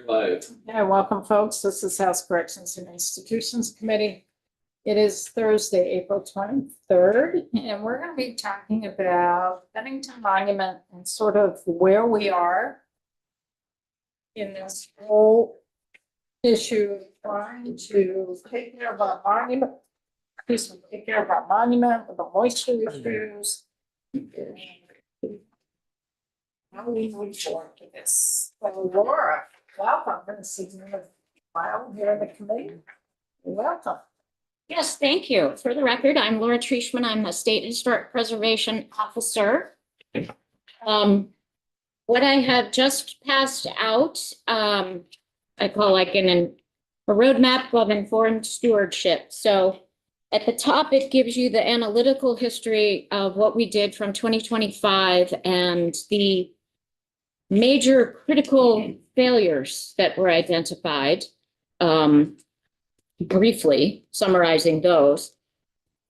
Live. Yeah, welcome, folks. This is House Corrections and Institutions Committee. It is Thursday, April 23rd, and we're going to be talking about Bennington Monument and sort of where we are in this whole issue of trying to take care of our monument, take care of our monument with the moisture issues. How do we move forward to this? So Laura, welcome. This is a while here in the committee. Welcome. Yes, thank you. For the record, I'm Laura Treishman. I'm the State Historic Preservation Officer. What I have just passed out, I call like a roadmap of informed stewardship. So at the top, it gives you the analytical history of what we did from 2025 and the major critical failures that were identified, briefly summarizing those,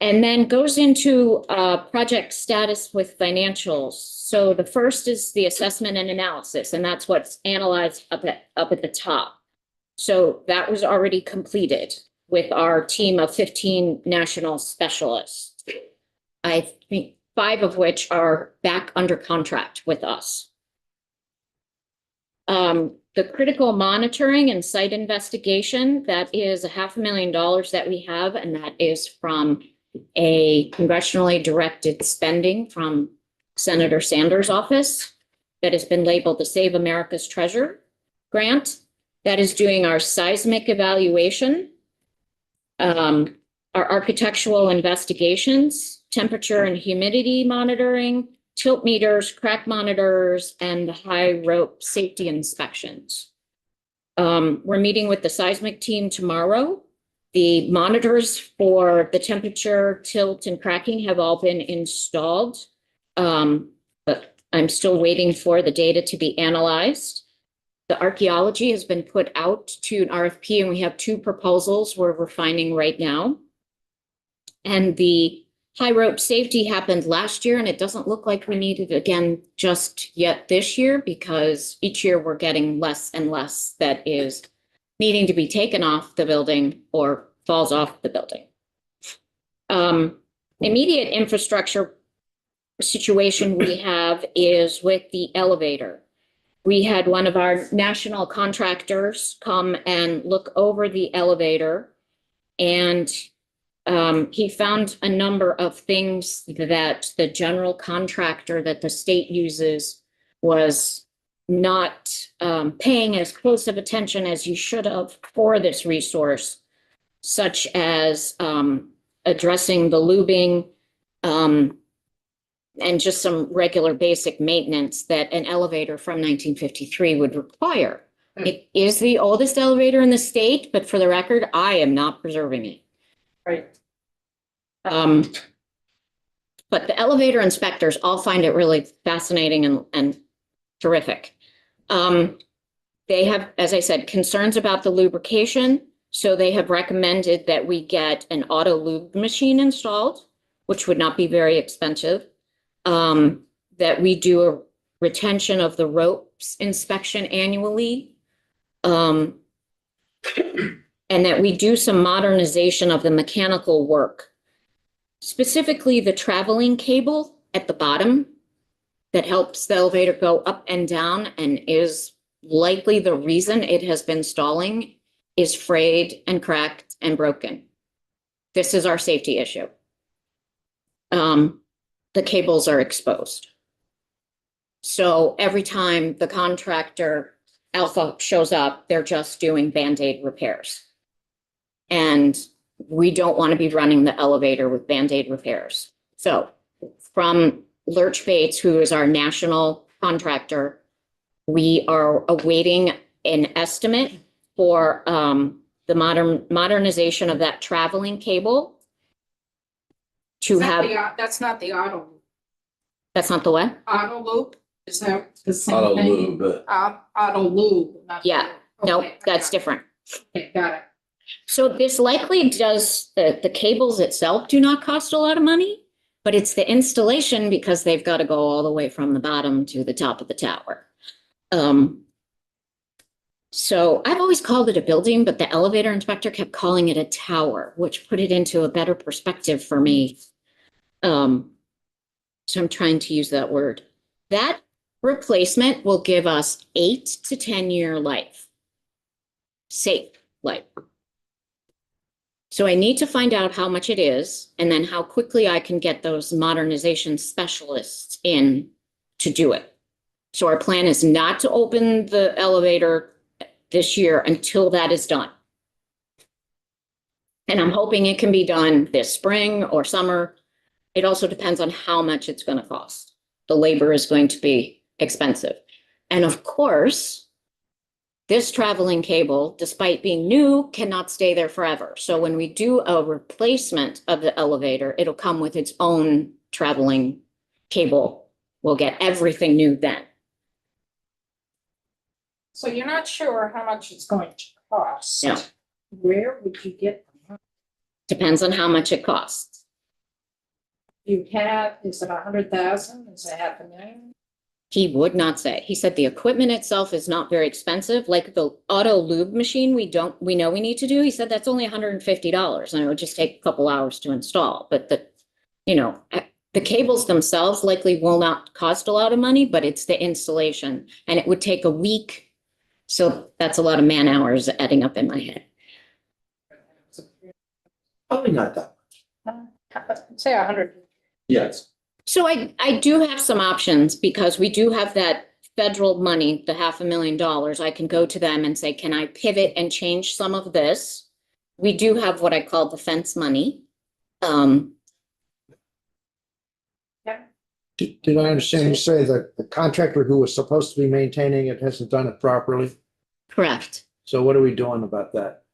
and then goes into project status with financials. So the first is the assessment and analysis, and that's what's analyzed up at the top. So that was already completed with our team of 15 national specialists. I think 5 of which are back under contract with us. The critical monitoring and site investigation, that is $500,000 that we have, and that is from a congressionally directed spending from Senator Sanders' office that has been labeled the Save America's Treasure grant. That is doing our seismic evaluation, our architectural investigations, temperature and humidity monitoring, tilt meters, crack monitors, and the high rope safety inspections. We're meeting with the seismic team tomorrow. The monitors for the temperature, tilt, and cracking have all been installed, but I'm still waiting for the data to be analyzed. The archaeology has been put out to an RFP, and we have 2 proposals we're refining right now. And the high rope safety happened last year, and it doesn't look like we need it again just yet this year, because each year we're getting less and less that is needing to be taken off the building or falls off the building. Immediate infrastructure situation we have is with the elevator. We had one of our national contractors come and look over the elevator, and he found a number of things that the general contractor that the state uses was not paying as close of attention as you should have for this resource, such as addressing the lubing and just some regular basic maintenance that an elevator from 1953 would require. It is the oldest elevator in the state, but for the record, I am not preserving it. Right. But the elevator inspectors all find it really fascinating and terrific. They have, as I said, concerns about the lubrication. So they have recommended that we get an auto lube machine installed, which would not be very expensive. That we do a retention of the ropes inspection annually. And that we do some modernization of the mechanical work. Specifically, the traveling cable at the bottom that helps the elevator go up and down and is likely the reason it has been stalling is frayed and cracked and broken. This is our safety issue. The cables are exposed. So every time the contractor Alpha shows up, they're just doing Band-Aid repairs. And we don't want to be running the elevator with Band-Aid repairs. So from Lurch Bates, who is our national contractor, we are awaiting an estimate for the modernization of that traveling cable. That's not the auto. That's not the what? Auto loop, is that the same Auto thing? lube. Auto lube. not- Yeah, no, Okay, that's got it. different. Okay, got it. So this likely does, the cables itself do not cost a lot of money, but it's the installation because they've got to go all the way from the bottom to the top of the tower. So I've always called it a building, but the elevator inspector kept calling it a tower, which put it into a better perspective for me. So I'm trying to use that word. That replacement will give us 8 to 10-year life. Safe life. So I need to find out how much it is and then how quickly I can get those modernization specialists in to do it. So our plan is not to open the elevator this year until that is done. And I'm hoping it can be done this spring or summer. It also depends on how much it's going to cost. The labor is going to be expensive. And of course, this traveling cable, despite being new, cannot stay there forever. So when we do a replacement of the elevator, it'll come with its own traveling cable. We'll get everything new then. So you're not sure how much it's going to cost? No. Where would you get them? Depends on how much it costs. You have, is it 100,000? Is it 500,000? He would not say. He said the equipment itself is not very expensive, like the auto lube machine we know we need to do. He said that's only $150 and it would just take a couple hours to install. But the cables themselves likely will not cost a lot of money, but it's the installation and it would take a week. So that's a lot of man hours adding up in my head. Probably not that much. Say 100. Yes. So I do have some options because we do have that federal money, the $500,000. I can go to them and say, can I pivot and change some of this? We do have what I call defense money. Did I understand you say that the contractor who was supposed to be maintaining it hasn't done it properly? Correct. So what are we doing about that?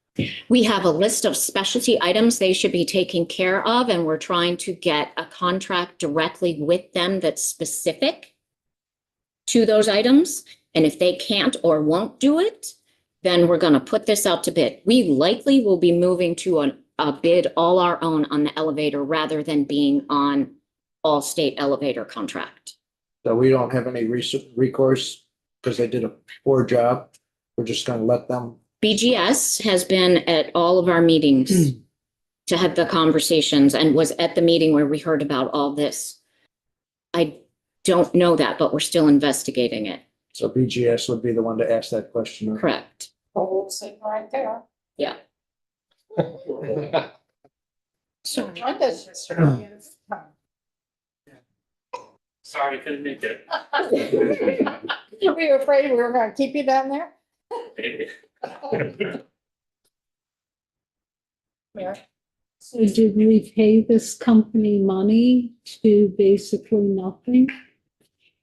We have a list of specialty items they should be taking care of, and we're trying to get a contract directly with them that's specific to those items. And if they can't or won't do it, then we're going to put this out to bid. We likely will be moving to a bid all our own on the elevator rather than being on all state elevator contract. So we don't have any recourse because they did a poor job. We're just going to let them. BGS has been at all of our meetings to have the conversations and was at the meeting where we heard about all this. I don't know that, but we're still investigating it. So BGS would be the one to ask that question. Correct. Hold sitting right there. Yeah. So what does this yesterday? Sorry, couldn't make it. Were you afraid we were going to keep you down there? Mary? So did we pay this company money to basically nothing?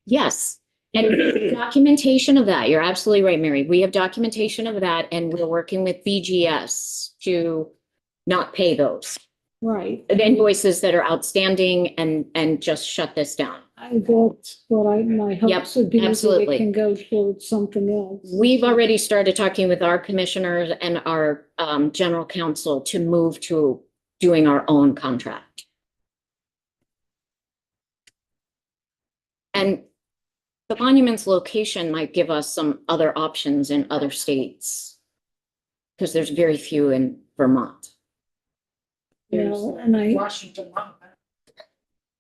Yes. And documentation of that. You're absolutely right, Mary. We have documentation of that and we're working with BGS to not pay those Right. the invoices that are outstanding and just shut this down. That's what my hopes would be, that absolutely. it can go towards something else. We've already started talking with our commissioners and our general counsel to move to doing our own contract. And the monument's location might give us some other options in other states because there's very few in Vermont. Well, and Washington.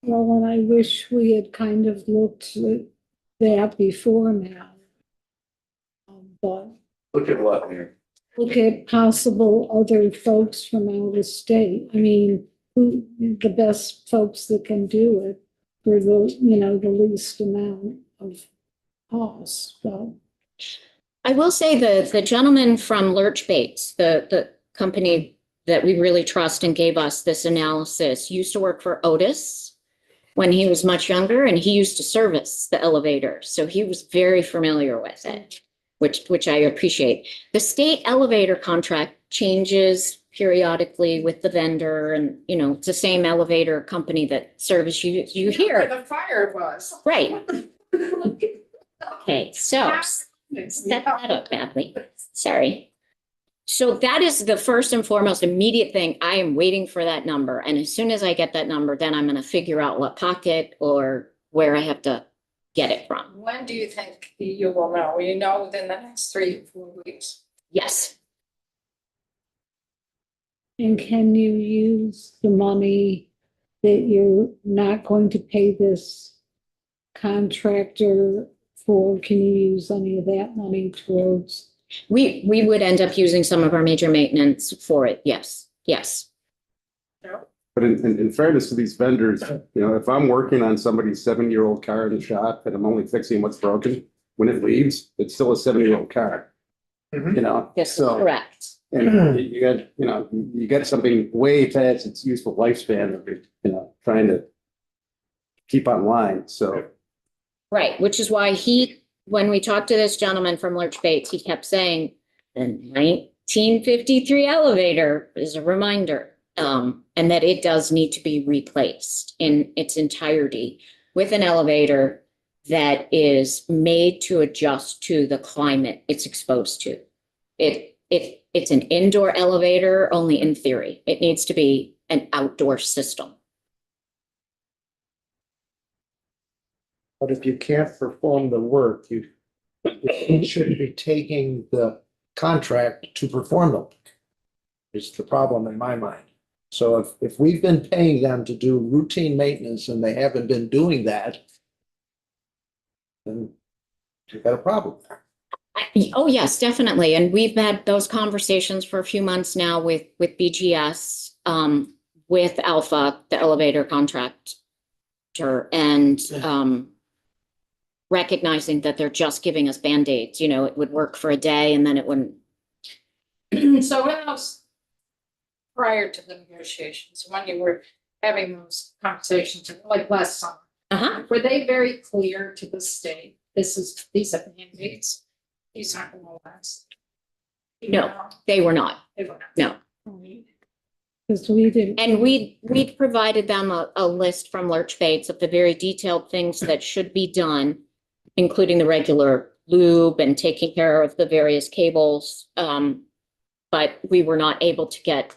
I wish we had kind of looked at that before now. But Look at what here. look at possible other folks from out of state. I mean, who, the best folks that can do it for the, the least amount of cost, so. I will say the gentleman from Lurch Bates, the company that we really trust and gave us this analysis, used to work for Otis when he was much younger, and he used to service the elevator. So he was very familiar with it, which I appreciate. The state elevator contract changes periodically with the vendor, and it's the same elevator company that service you Where here. the fire was. Right. Okay, so set that up badly. Sorry. So that is the first and foremost immediate thing. I am waiting for that number. And as soon as I get that number, then I'm going to figure out what pocket or where I have to get it from. When do you think you will know? Will you know within the next 3 to 4 weeks? Yes, And can you use the money that you're not going to pay this contractor for? Can you use any of that money towards? we would end up using some of our major maintenance for it. Yes, yes. But in fairness to these vendors, if I'm working on somebody's 7-year-old car in the shop and I'm only fixing what's broken, when it leaves, it's still a 7-year-old car. This is So, correct. and you get something way past its useful lifespan of it, trying to keep on line, so. Right, which is why when we talked to this gentleman from Lurch Bates, he kept saying the 1953 elevator is a reminder. And that it does need to be replaced in its entirety with an elevator that is made to adjust to the climate it's exposed to. It's an indoor elevator only in theory. It needs to be an outdoor system. But if you can't perform the work, you shouldn't be taking the contract to perform the work. Is the problem in my mind. So if we've been paying them to do routine maintenance and they haven't been doing that, then you've got a problem there. Oh, yes, definitely. And we've had those conversations for a few months now with BGS, with Alpha, the elevator contractor, and recognizing that they're just giving us Band-Aids. It would work for a day and then it wouldn't. So when those, prior to the negotiations, when you were having those conversations, like last summer, Uh-huh. were they very clear to the state? These are mandates. These aren't going to last. No, they were not. They were not. No. Because we didn't. And we'd provided them a list from Lurch Bates of the very detailed things that should be done, including the regular lube and taking care of the various cables. But we were not able to get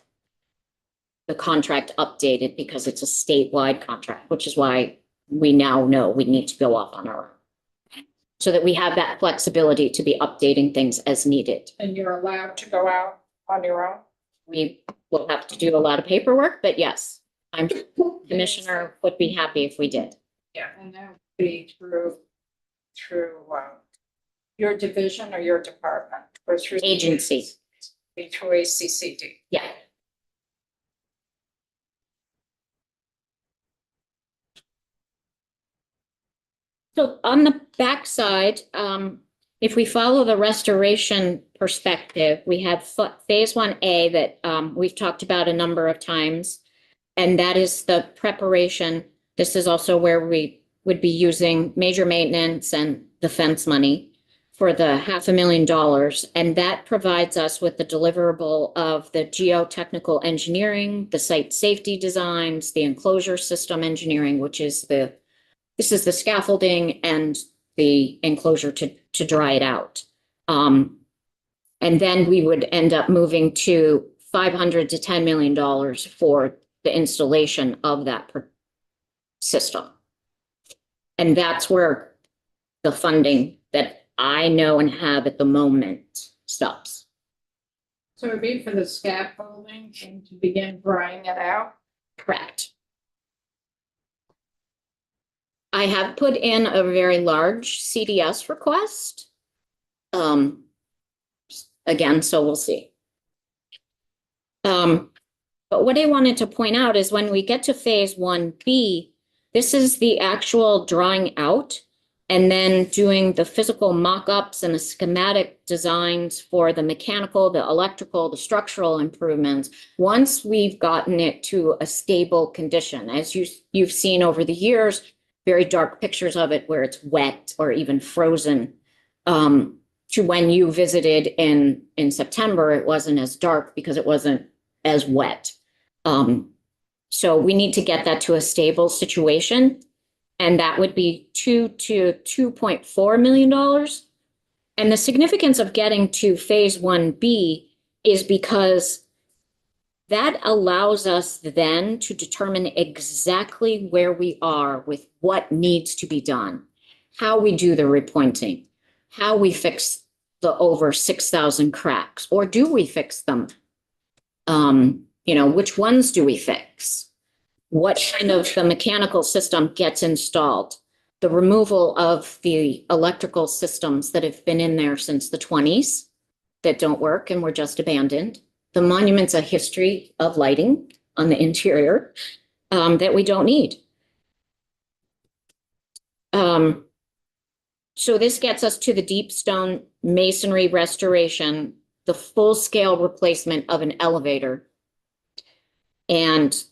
the contract updated because it's a statewide contract, which is why we now know we need to go off on our own. So that we have that flexibility to be updating things as needed. And you're allowed to go out on your own? We will have to do a lot of paperwork, but yes, Commissioner would be happy if we did. Yeah, and that would be through your division or your department or through. Agency. Be through ACCD. Yeah. So on the backside, if we follow the restoration perspective, we have phase 1A that we've talked about a number of times. And that is the preparation. This is also where we would be using major maintenance and defense money for the $500,000. And that provides us with the deliverable of the geotechnical engineering, the site safety designs, the enclosure system engineering, which is this is the scaffolding and the enclosure to dry it out. And then we would end up moving to $500 to $10 million for the installation of that system. And that's where the funding that I know and have at the moment stops. So it'd be for the scaffolding and to begin drying it out? Correct. I have put in a very large CDS request. Again, so we'll see. But what I wanted to point out is when we get to phase 1B, this is the actual drawing out and then doing the physical mock-ups and the schematic designs for the mechanical, the electrical, the structural improvements. Once we've gotten it to a stable condition, as you've seen over the years, very dark pictures of it where it's wet or even frozen. To when you visited in September, it wasn't as dark because it wasn't as wet. So we need to get that to a stable situation. And that would be $2 to $2.4 million. And the significance of getting to phase 1B is because that allows us then to determine exactly where we are with what needs to be done. how we do the repointing, how we fix the over 6,000 cracks, or do we fix them? Which ones do we fix? What kind of the mechanical system gets installed? The removal of the electrical systems that have been in there since the 20s that don't work and were just abandoned. The monument's a history of lighting on the interior that we don't need. So this gets us to the deep stone masonry restoration, the full-scale replacement of an elevator, and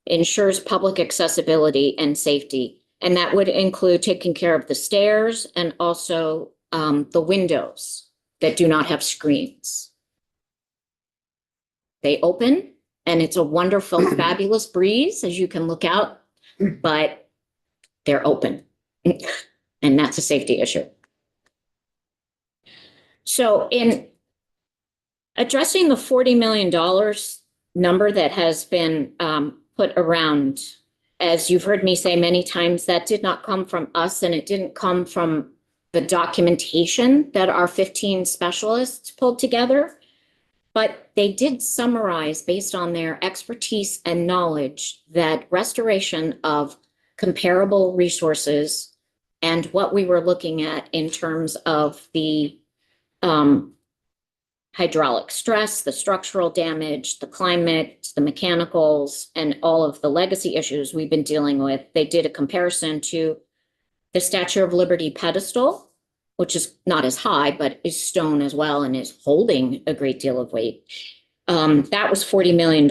ensures public accessibility and safety. And that would include taking care of the stairs and also the windows that do not have screens. They open and it's a wonderful, fabulous breeze as you can look out, but they're open. And that's a safety issue. So in addressing the $40 million number that has been put around, as you've heard me say many times, that did not come from us, and it didn't come from the documentation that our 15 specialists pulled together, but they did summarize based on their expertise and knowledge that restoration of comparable resources and what we were looking at in terms of the hydraulic stress, the structural damage, the climate, the mechanicals, and all of the legacy issues we've been dealing with. They did a comparison to the Statue of Liberty pedestal, which is not as high, but is stone as well and is holding a great deal of weight. That was $40 million.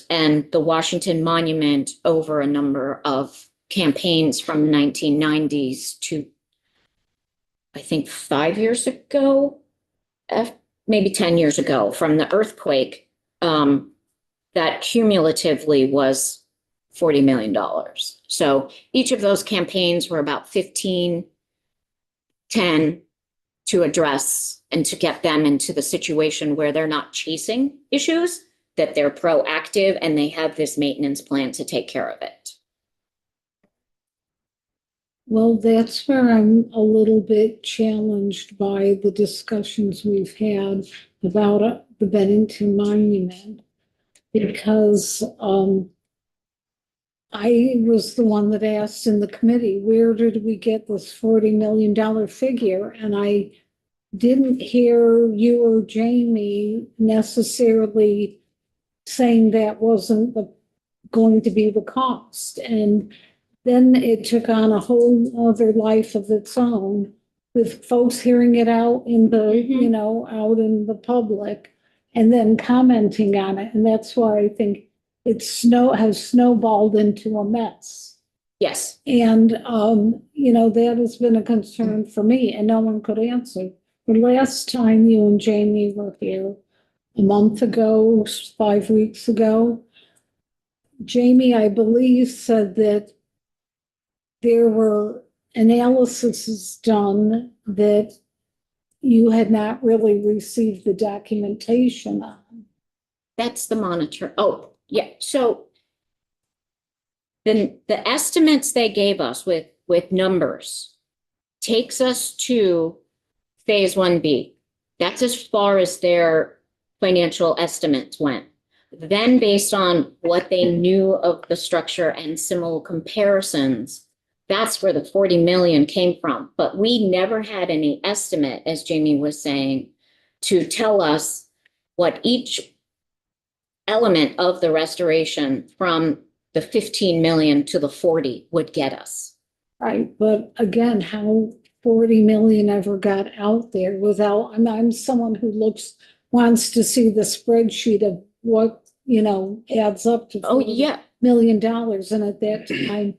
And the Washington Monument, over a number of campaigns from the 1990s to, I think, 5 years ago, maybe 10 years ago, from the earthquake, that cumulatively was $40 million. So each of those campaigns were about 15, 10 to address and to get them into the situation where they're not chasing issues, that they're proactive and they have this maintenance plan to take care of it. Well, that's where I'm a little bit challenged by the discussions we've had about the Bennington Monument, because I was the one that asked in the committee, where did we get this $40 million figure? And I didn't hear you or Jamie necessarily saying that wasn't going to be the cost. And then it took on a whole other life of its own, with folks hearing it out in the, out in the public and then commenting on it. And that's why I think has snowballed into a mess. Yes. And, that has been a concern for me, and no one could answer. The last time you and Jamie were here, a month ago, 5 weeks ago, Jamie, I believe, said that there were analyses done that you had not really received the documentation on. That's the monitor. Oh, yeah. So then the estimates they gave us with numbers takes us to phase 1B. That's as far as their financial estimates went. Then based on what they knew of the structure and similar comparisons, that's where the 40 million came from. But we never had any estimate, as Jamie was saying, to tell us what each element of the restoration from the 15 million to the 40 would get us. Right, but again, how 40 million ever got out there without, I'm someone who wants to see the spreadsheet of what, adds up to Oh, $40 yeah. million. And at that time,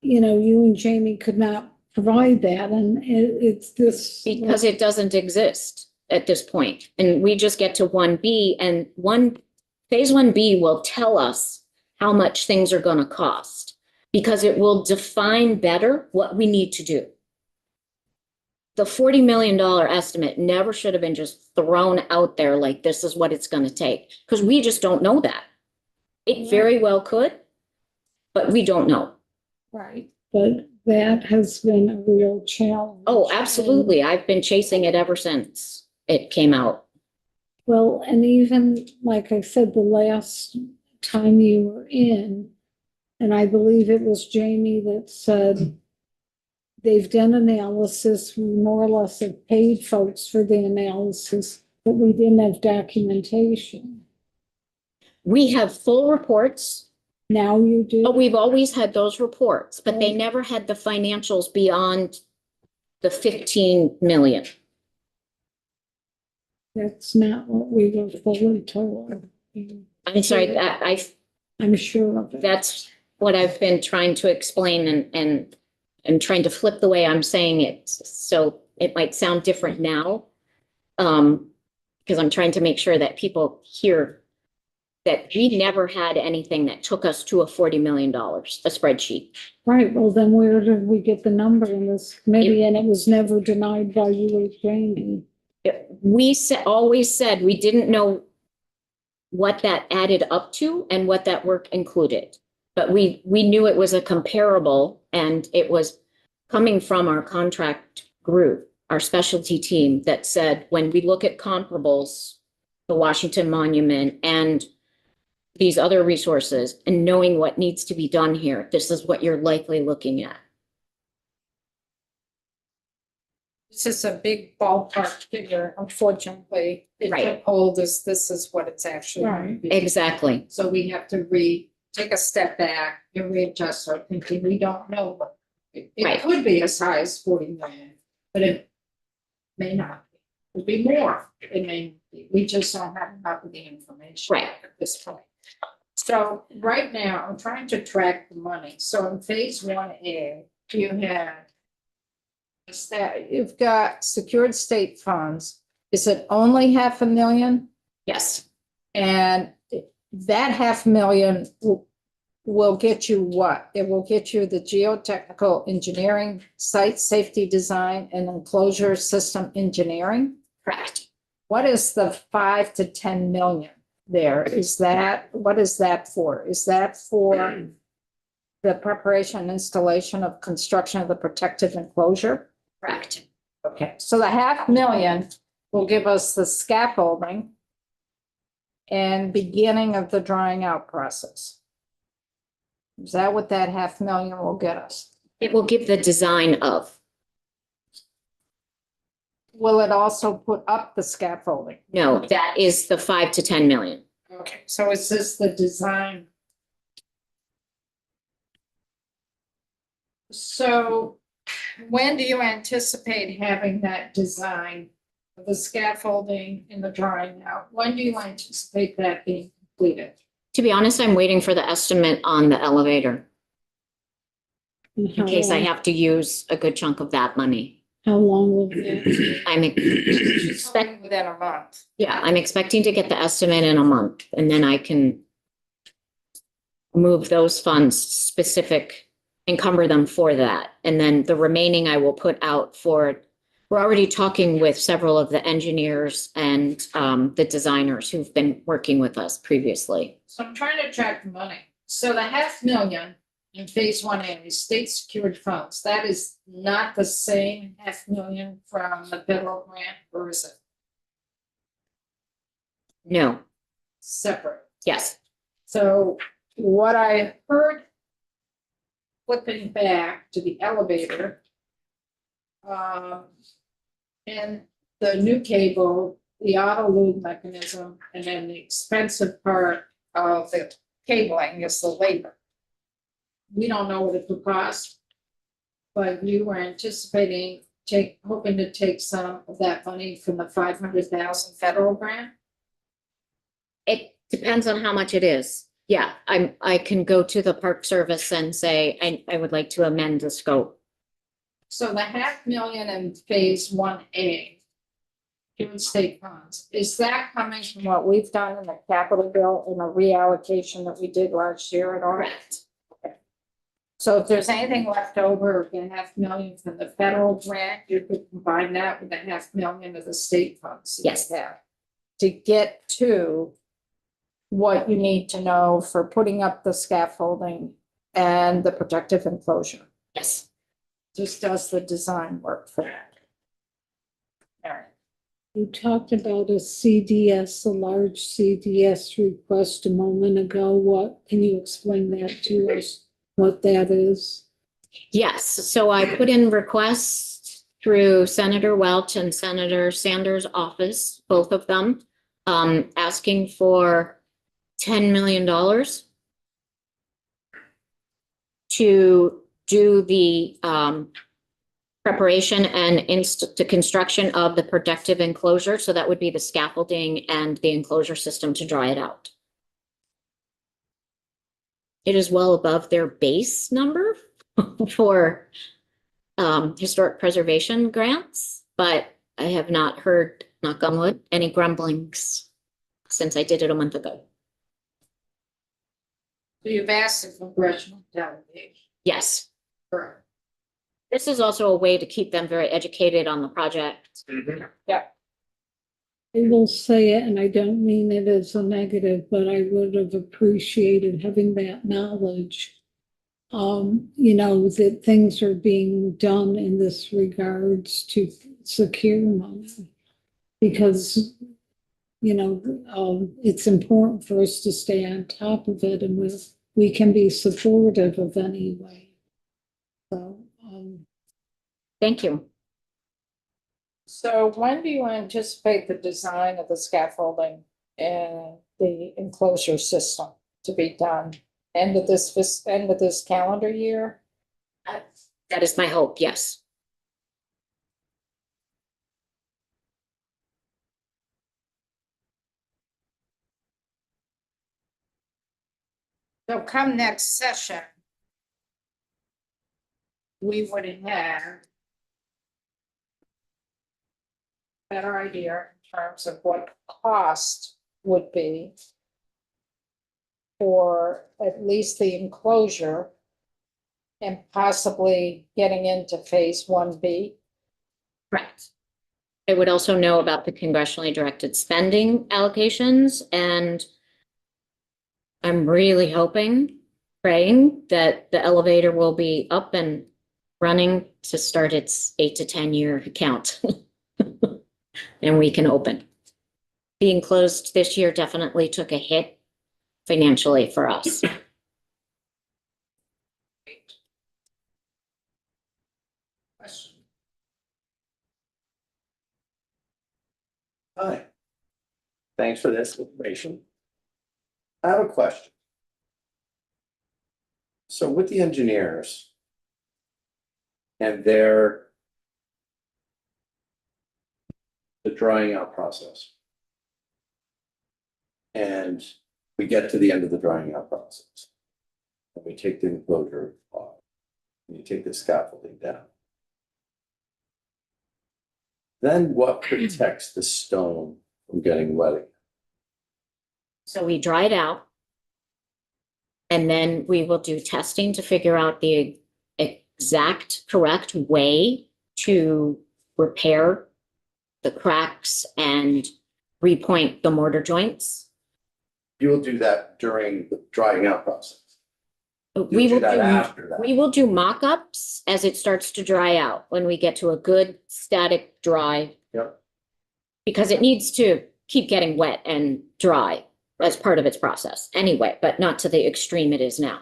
you and Jamie could not provide that. And it's this. Because it doesn't exist at this point. And we just get to 1B, and phase 1B will tell us how much things are going to cost, because it will define better what we need to do. The $40 million estimate never should have been just thrown out there like this is what it's going to take, because we just don't know that. It very well could, but we don't know. Right. But that has been a real challenge. Oh, absolutely. I've been chasing it ever since it came out. Well, and even, like I said, the last time you were in, and I believe it was Jamie that said they've done analysis, we more or less have paid folks for the analysis, but we didn't have documentation. We have full reports. Now you do? But we've always had those reports, but they Mm. never had the financials beyond the 15 million. That's not what we were fully told. I'm sorry, that I'm sure of it. that's what I've been trying to explain and trying to flip the way I'm saying it. So it might sound different now. Because I'm trying to make sure that people hear that we never had anything that took us to a $40 million, a spreadsheet. Right, well, then where did we get the number in this committee? And it was never denied by you or Jamie. We always said we didn't know what that added up to and what that work included. But we knew it was a comparable, and it was coming from our contract group, our specialty team, that said, when we look at comparables, the Washington Monument and these other resources, and knowing what needs to be done here, this is what you're likely looking at. It's just a big ballpark figure, unfortunately. It Right. took hold as this is what it's actually going to Right. be. Exactly. So we have to take a step back and readjust our thinking. We don't know what. It Right. could be as high as 40 million, but it may not. Be. It could be more. It may not be. We just don't have enough of the information. Right. At this point. So right now, I'm trying to track the money. So in phase 1A, you have you've got secured state funds. Is it only 500,000? Yes. And that 500,000 will get you what? It will get you the geotechnical engineering, site safety design, and enclosure system engineering. Correct. What is the 5 to 10 million there? What is that for? Is that for the preparation and installation of construction of the protective enclosure? Correct. Okay, so the 500,000 will give us the scaffolding and beginning of the drying out process. Is that what that 500,000 will get us? It will give the design of. Will it also put up the scaffolding? No, that is the 5 to 10 million. Okay, so is this the design? So when do you anticipate having that design, the scaffolding and the drying out? When do you anticipate that being completed? To be honest, I'm waiting for the estimate on the elevator And in case I have to use a good chunk of that money. How long will it? I'm expect, Within a month. yeah, I'm expecting to get the estimate in a month, and then I can move those funds specific, encumber them for that. And then the remaining I will put out for, we're already talking with several of the engineers and the designers who've been working with us previously. So I'm trying to track the money. So the 500,000 in phase 1A is state secured funds. That is not the same 500,000 from the federal grant, or is it No, separate? yes, So what I heard flipping back to the elevator, and the new cable, the auto loop mechanism, and then the expensive part of the cabling is the labor. We don't know what it would cost, but you were anticipating hoping to take some of that money from the 500,000 federal grant? it depends on how much it is. Yeah, I can go to the Park Service and say, I would like to amend the scope. So the 500,000 in phase 1A, human state funds, is that coming from what we've done in the capital bill and a reallocation that we did last year at all? Correct. So if there's anything left over, the 500,000 from the federal grant, you could combine that with the 500,000 of the state funds. you Yes. have To get to what you need to know for putting up the scaffolding and the protective enclosure. Yes, just does the design work for that. All right. You talked about a CDS, a large CDS request a moment ago. What, can you explain that to us, what that is? Yes, so I put in requests through Senator Welch and Senator Sanders' office, both of them, asking for $10 million to do the preparation and the construction of the protective enclosure. So that would be the scaffolding and the enclosure system to dry it out. It is well above their base number for historic preservation grants, but I have not heard, knock on wood, any grumblings since I did it a month ago. So you've asked the congressional delegation. Yes, Correct. this is also a way to keep them very educated on the project. I will say it, and I don't mean it as a negative, but I would have appreciated having that knowledge. You know, that things are being done in this regards to secure money. Because, you know, it's important for us to stay on top of it, and we can be supportive of any way. So, Thank you. So when do you anticipate the design of the scaffolding and the enclosure system to be done? End of this calendar year? That is my hope, yes. So come next session, we would have Better idea in terms of what cost would be for at least the enclosure and possibly getting into phase 1B. Correct. I would also know about the congressionally directed spending allocations, and I'm really hoping, praying that the elevator will be up and running to start its 8 to 10 year count. And we can open. Being closed this year definitely took a hit financially for us. question. Hi. Thanks for this information. I have a question. So with the engineers and the drying out process. And we get to the end of the drying out process. And we take the enclosure off. And you take the scaffolding down. Then what protects the stone from getting wet again? So we dried out. And then we will do testing to figure out the exact correct way to repair the cracks and repoint the mortar joints. You will do that during the drying out process. We You'll will do that do, after that. we will do mock-ups as it starts to dry out, when we get to a good static dry. Yep. Because it needs to keep getting wet and dry as part of its process anyway, but not to the extreme it is now.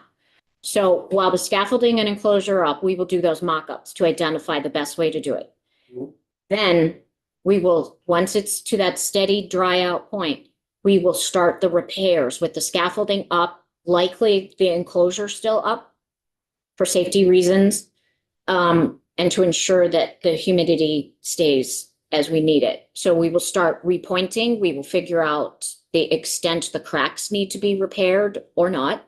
So while the scaffolding and enclosure are up, we will do those mock-ups to identify the best way to do it. Mhm. Then we will, once it's to that steady dry out point, we will start the repairs with the scaffolding up, likely the enclosure still up for safety reasons, and to ensure that the humidity stays as we need it. So we will start repointing. We will figure out the extent the cracks need to be repaired or not,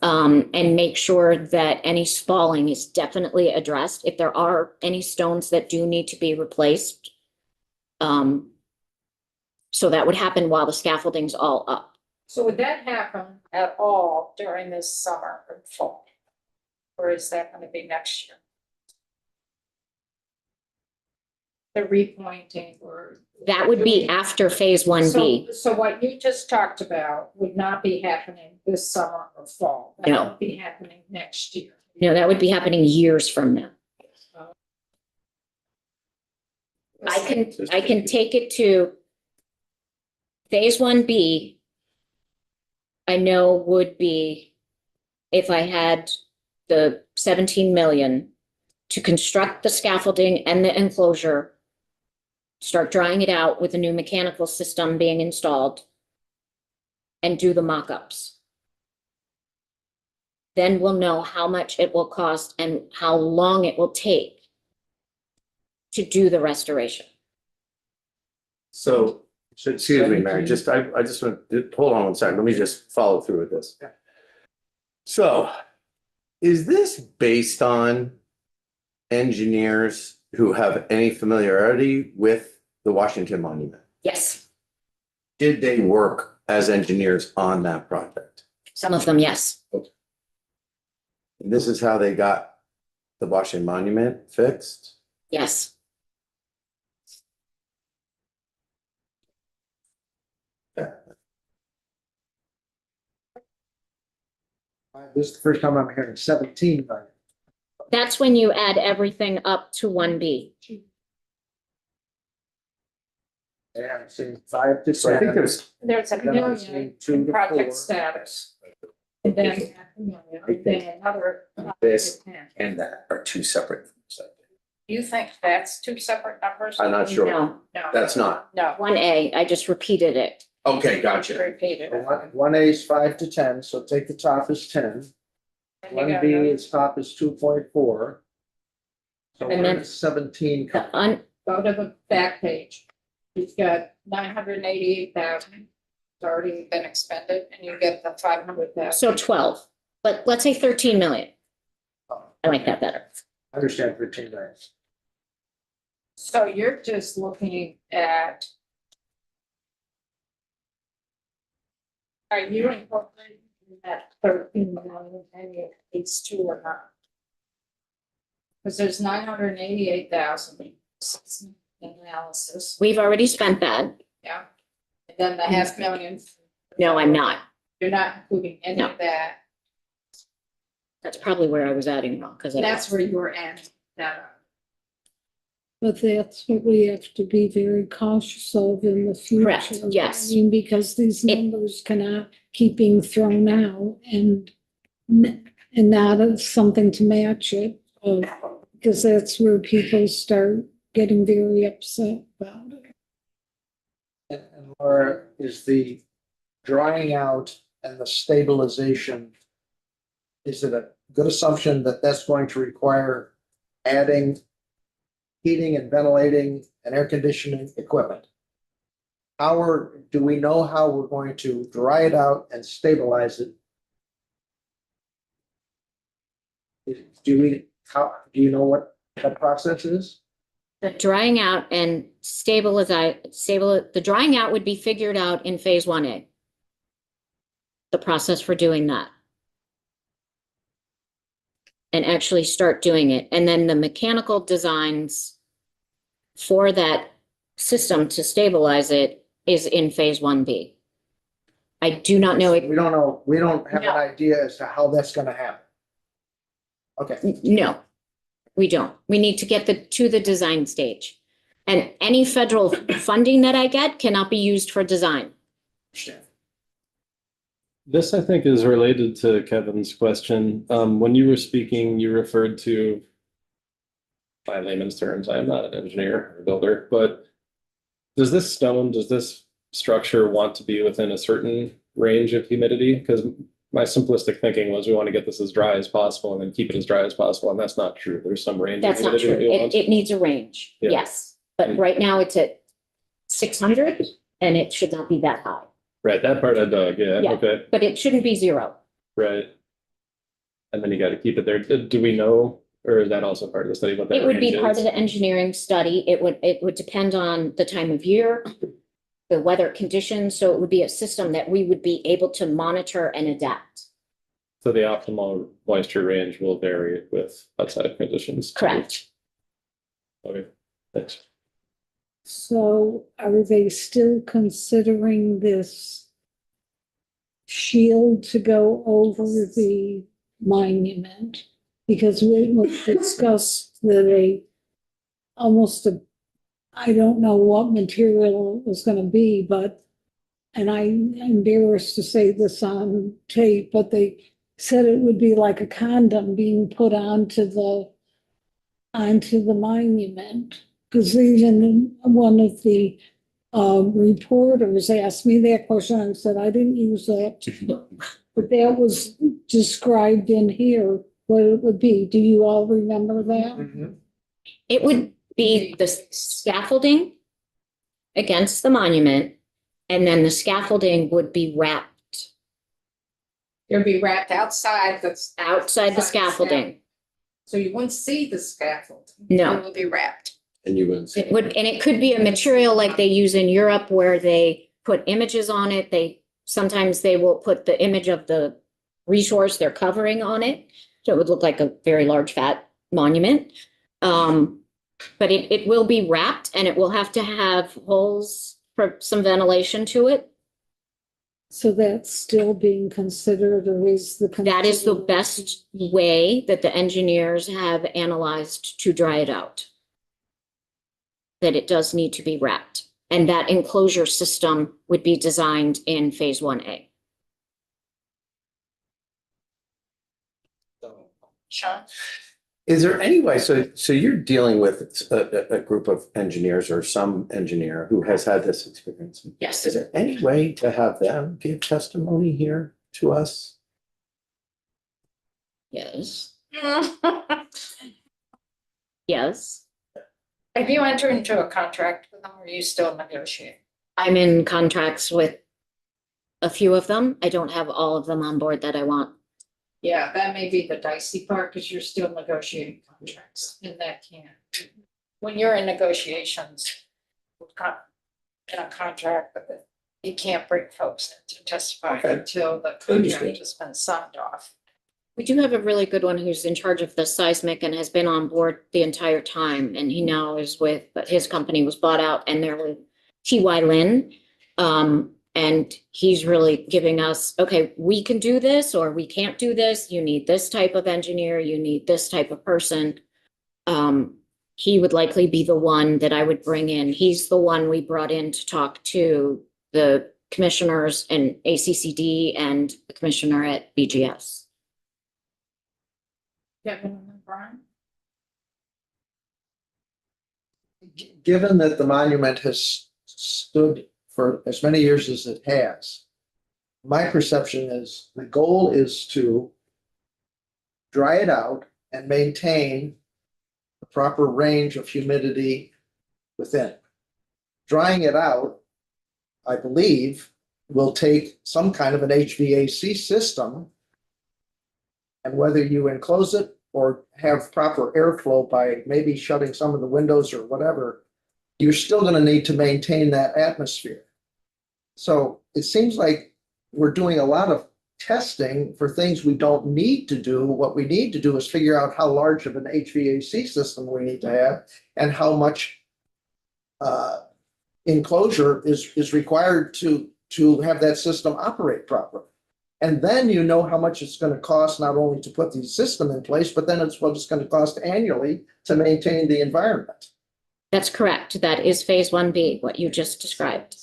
and make sure that any spalling is definitely addressed. If there are any stones that do need to be replaced, so that would happen while the scaffolding's all up. So would that happen at all during this summer or fall? Or is that going to be next year? The repointing or? That would be after phase 1B. So what you just talked about would not be happening this summer or fall? No. That would be happening next year. No, that would be happening years from now. Oh, I can take it to phase 1B. I know would be, if I had the 17 million to construct the scaffolding and the enclosure, start drying it out with a new mechanical system being installed, and do the mock-ups. Then we'll know how much it will cost and how long it will take to do the restoration. So, excuse me, Mary, I just want to, hold on one second, let me just follow through with this. Yeah. So, is this based on engineers who have any familiarity with the Washington Monument? Yes, Did they work as engineers on that project? some of them, yes. And this is how they got the Washington Monument fixed? Yes. This is the first time I'm hearing 17 million. That's when you add everything up to 1B. Yeah, I'm seeing 5 to So I think 10. there's, There's a Then I'm million seeing 2 in to project 4. status. And then half a million, and then another. This 10. and that are two separate things. You think that's two separate numbers? I'm not sure. No, No. That's not. No. 1A, I just repeated it. Okay, gotcha. Repeat it. 1A is 5 to 10, so take the top is 10. 1B is top is 2.4. So And then- where's 17 The coming? Go to the back page. You've got 988,000. It's already been expended, and you get the 500,000. So 12, but let's say 13 million. I like that better. I understand 13 million. So you're just looking at. Are you incorporating that 13 million, any of these two or not? Because there's 988,000 analysis, We've already spent that. yeah. And then the 500,000. No, I'm not. You're not including any No. of that. That's probably where I was adding wrong, because That's where you were adding that up. But that's what we have to be very cautious of in the future. Correct, yes. I mean, because these It- numbers cannot keep being thrown out and not as something to match it. Because that's where people start getting very upset about it. And Laura, is the drying out and the stabilization, is it a good assumption that that's going to require adding heating and ventilating and air conditioning equipment? Do we know how we're going to dry it out and stabilize it? Do you know what that process is? the drying out and the drying out would be figured out in phase 1A. The process for doing that. And actually start doing it. And then the mechanical designs for that system to stabilize it is in phase 1B. I do not know. We don't know, we don't have an No. idea as to how that's gonna happen. Okay, No, we don't. We need to get to the design stage. And any federal funding that I get cannot be used for design. understand. This, I think, is related to Kevin's question. When you were speaking, you referred to, by layman's terms, I am not an engineer or builder, but does this structure want to be within a certain range of humidity? Because my simplistic thinking was we want to get this as dry as possible and then keep it as dry as possible, and that's not true. There's some range of That's not true. humidity we want. It needs a range, Yeah. yes. But right now it's at 600 and it should not be that high. Right, that part I dug, yeah, Yeah. okay, But it shouldn't be 0. right. And then you got to keep it there. Do we know, or is that also part of the study? What that It would be range part is? of the engineering study. It would depend on the time of year, the weather conditions. So it would be a system that we would be able to monitor and adapt. So the optimal moisture range will vary with outside conditions. Correct. Okay, thanks. So are they still considering this shield to go over the monument? Because we discussed that almost I don't know what material it was gonna be, but, and I'm embarrassed to say this on tape, but they said it would be like a condom being put onto the monument. Because even one of the reporters asked me that question and said, I didn't use that. But that was described in here, what it would be. Do you all remember that? It would be the scaffolding against the monument, and then the scaffolding would be wrapped It'll be wrapped outside outside the scaffolding. so you wouldn't see the scaffold. No. It will be wrapped. And you wouldn't. see It would, and it could be a material like they use in Europe where they put images on it. Sometimes they will put the image of the resource they're covering on it. So it would look like a very large fat monument. But it will be wrapped and it will have to have holes for some ventilation to it. So that's still being considered, or is the? That is the best way that the engineers have analyzed to dry it out. That it does need to be wrapped, and that enclosure system would be designed in phase 1A. Sean? Is there any way, so you're dealing with a group of engineers or some engineer who has had this experience? Yes. Is there any way to have them give testimony here to us? Yes. Yes. Have you entered into a contract with them or are you still negotiating? I'm in contracts with a few of them. I don't have all of them on board that I want. Yeah, that may be the dicey part because you're still negotiating contracts and that can't. When you're in negotiations, in a contract, but you can't bring folks in to testify Okay. until the Understood. contract has been signed off. We do have a really good one who's in charge of the seismic and has been on board the entire time. And he now is but his company was bought out and they're with TY Lin. And he's really giving us, okay, we can do this or we can't do this. You need this type of engineer, you need this type of person. He would likely be the one that I would bring in. He's the one we brought in to talk to the commissioners and ACCD and the commissioner at BGS. Kevin and Brian? Given that the monument has stood for as many years as it has, my perception is the goal is to dry it out and maintain the proper range of humidity within. Drying it out, I believe, will take some kind of an HVAC system. And whether you enclose it or have proper airflow by maybe shutting some of the windows or whatever, you're still going to need to maintain that atmosphere. So it seems like we're doing a lot of testing for things we don't need to do. What we need to do is figure out how large of an HVAC system we need to have and how much enclosure is required to have that system operate properly. And then you know how much it's going to cost not only to put the system in place, but then it's what it's going to cost annually to maintain the environment. That's correct. That is phase 1B, what you just described.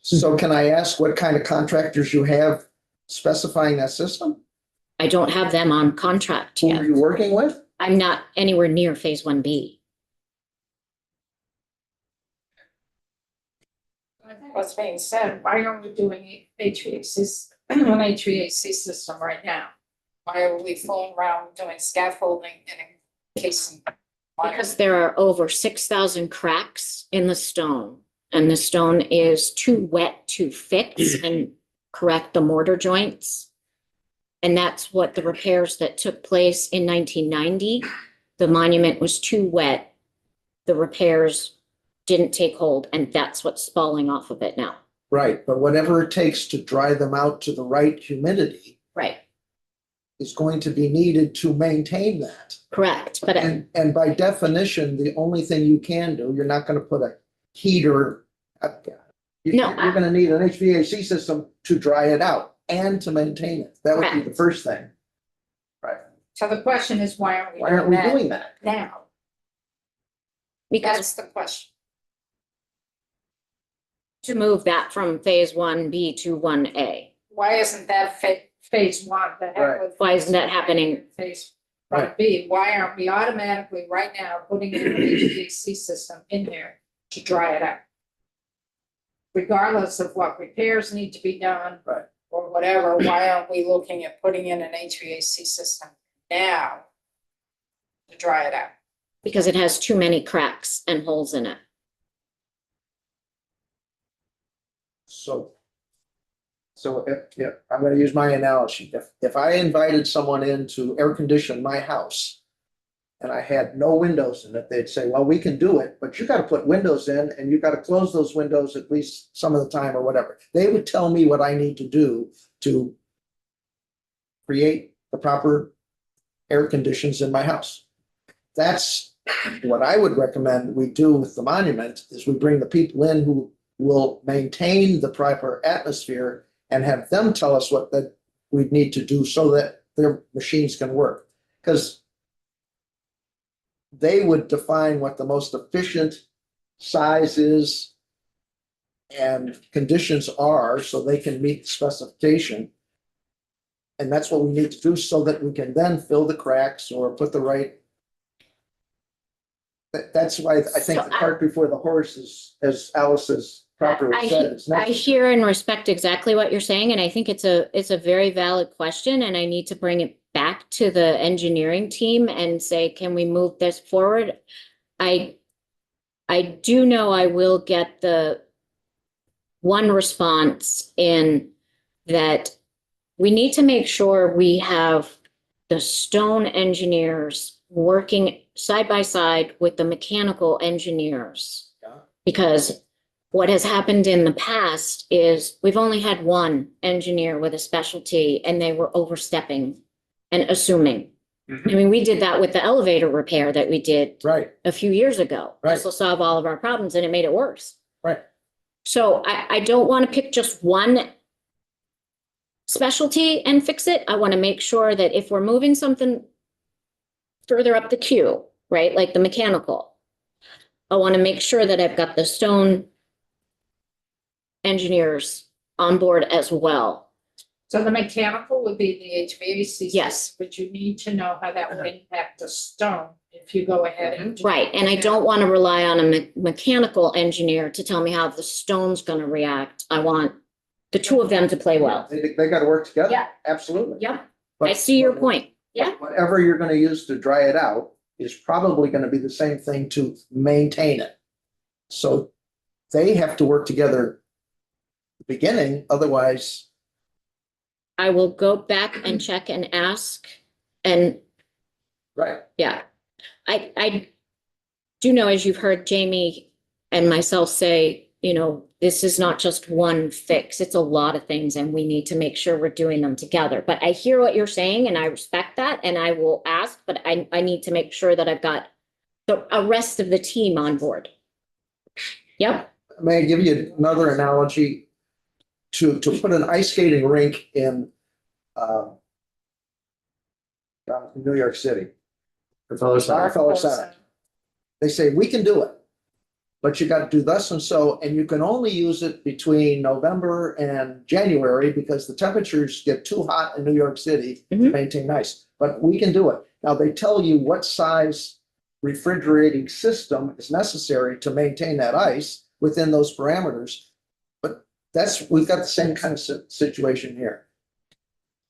So can I ask what kind of contractors you have specifying that system? I don't have them on contract Who yet. are you working with? I'm not anywhere near phase 1B. What's being said, why aren't we doing an HVAC system right now? Why are we fooling around doing scaffolding and encasing? Because there are over 6,000 cracks in the stone. And the stone is too wet to fix and correct the mortar joints. And that's what the repairs that took place in 1990. The monument was too wet. The repairs didn't take hold, and that's what's falling off of it now. Right, but whatever it takes to dry them out to the right humidity Right, is going to be needed to maintain that. correct. But And by definition, the only thing you can do, you're not going to put a heater. No, You're going to need an HVAC system to dry it out and to maintain it. That would be the Correct. first thing. Right. So the question is, why aren't we Why aren't we doing doing that that? now? because That's the question. to move that from phase 1B to 1A. Why isn't that phase one? The heck Right. with Why isn't that happening? Phase Right. one B, why aren't we automatically right now putting in an HVAC system in there to dry it out? Regardless of what repairs need to be done. Right. Or whatever, why aren't we looking at putting in an HVAC system now to dry it out? Because it has too many cracks and holes in it. So if I'm gonna use my analogy, if I invited someone in to air condition my house and I had no windows in it, they'd say, well, we can do it, but you gotta put windows in and you gotta close those windows at least some of the time or whatever. They would tell me what I need to do to create the proper air conditions in my house. That's what I would recommend we do with the monument, is we bring the people in who will maintain the proper atmosphere and have them tell us what that we need to do so that their machines can work. Because they would define what the most efficient size is and conditions are, so they can meet the specification. And that's what we need to do so that we can then fill the cracks or put the right. That's why I think So the cart before the horse is, as Alice has properly said, is I necessary. hear and respect exactly what you're saying, and I think it's a very valid question, and I need to bring it back to the engineering team and say, can we move this forward? I do know I will get the one response in that we need to make sure we have the stone engineers working side by side with the mechanical engineers. Yeah. Because what has happened in the past is we've only had one engineer with a specialty and they were overstepping and assuming. I mean, we did that with the elevator repair that we did Right, a few years ago. Right. This will solve all of our problems and it made it worse. right. So I don't want to pick just one specialty and fix it. I want to make sure that if we're moving something further up the queue, right, like the mechanical, I want to make sure that I've got the stone engineers on board as well. So the mechanical would be the HVAC system. Yes. But you need to know how that would impact the stone if you go ahead and. do Right, and I don't want to rely on a mechanical engineer to tell me how the stone's going to react. I want the two of them to play well. They gotta work together. Yeah. Absolutely. Yep, But- I see your point. Yeah. Whatever you're gonna use to dry it out is probably gonna be the same thing to maintain it. So they have to work together at the beginning, otherwise, I will go back and check and ask. And right, yeah, I do know, as you've heard Jamie and myself say, you know, this is not just one fix. It's a lot of things and we need to make sure we're doing them together. But I hear what you're saying and I respect that and I will ask, but I need to make sure that I've got the rest of the team on board. Yep, may I give you another analogy? To put an ice skating rink in down in New York City. Rockefeller Center. They say, we can do it. But you got to do thus and so, and you can only use it between November and January because the temperatures get too hot in New York City to Mhm. maintain ice. But we can do it. Now, they tell you what size refrigerating system is necessary to maintain that ice within those parameters. But we've got the same kind of situation here.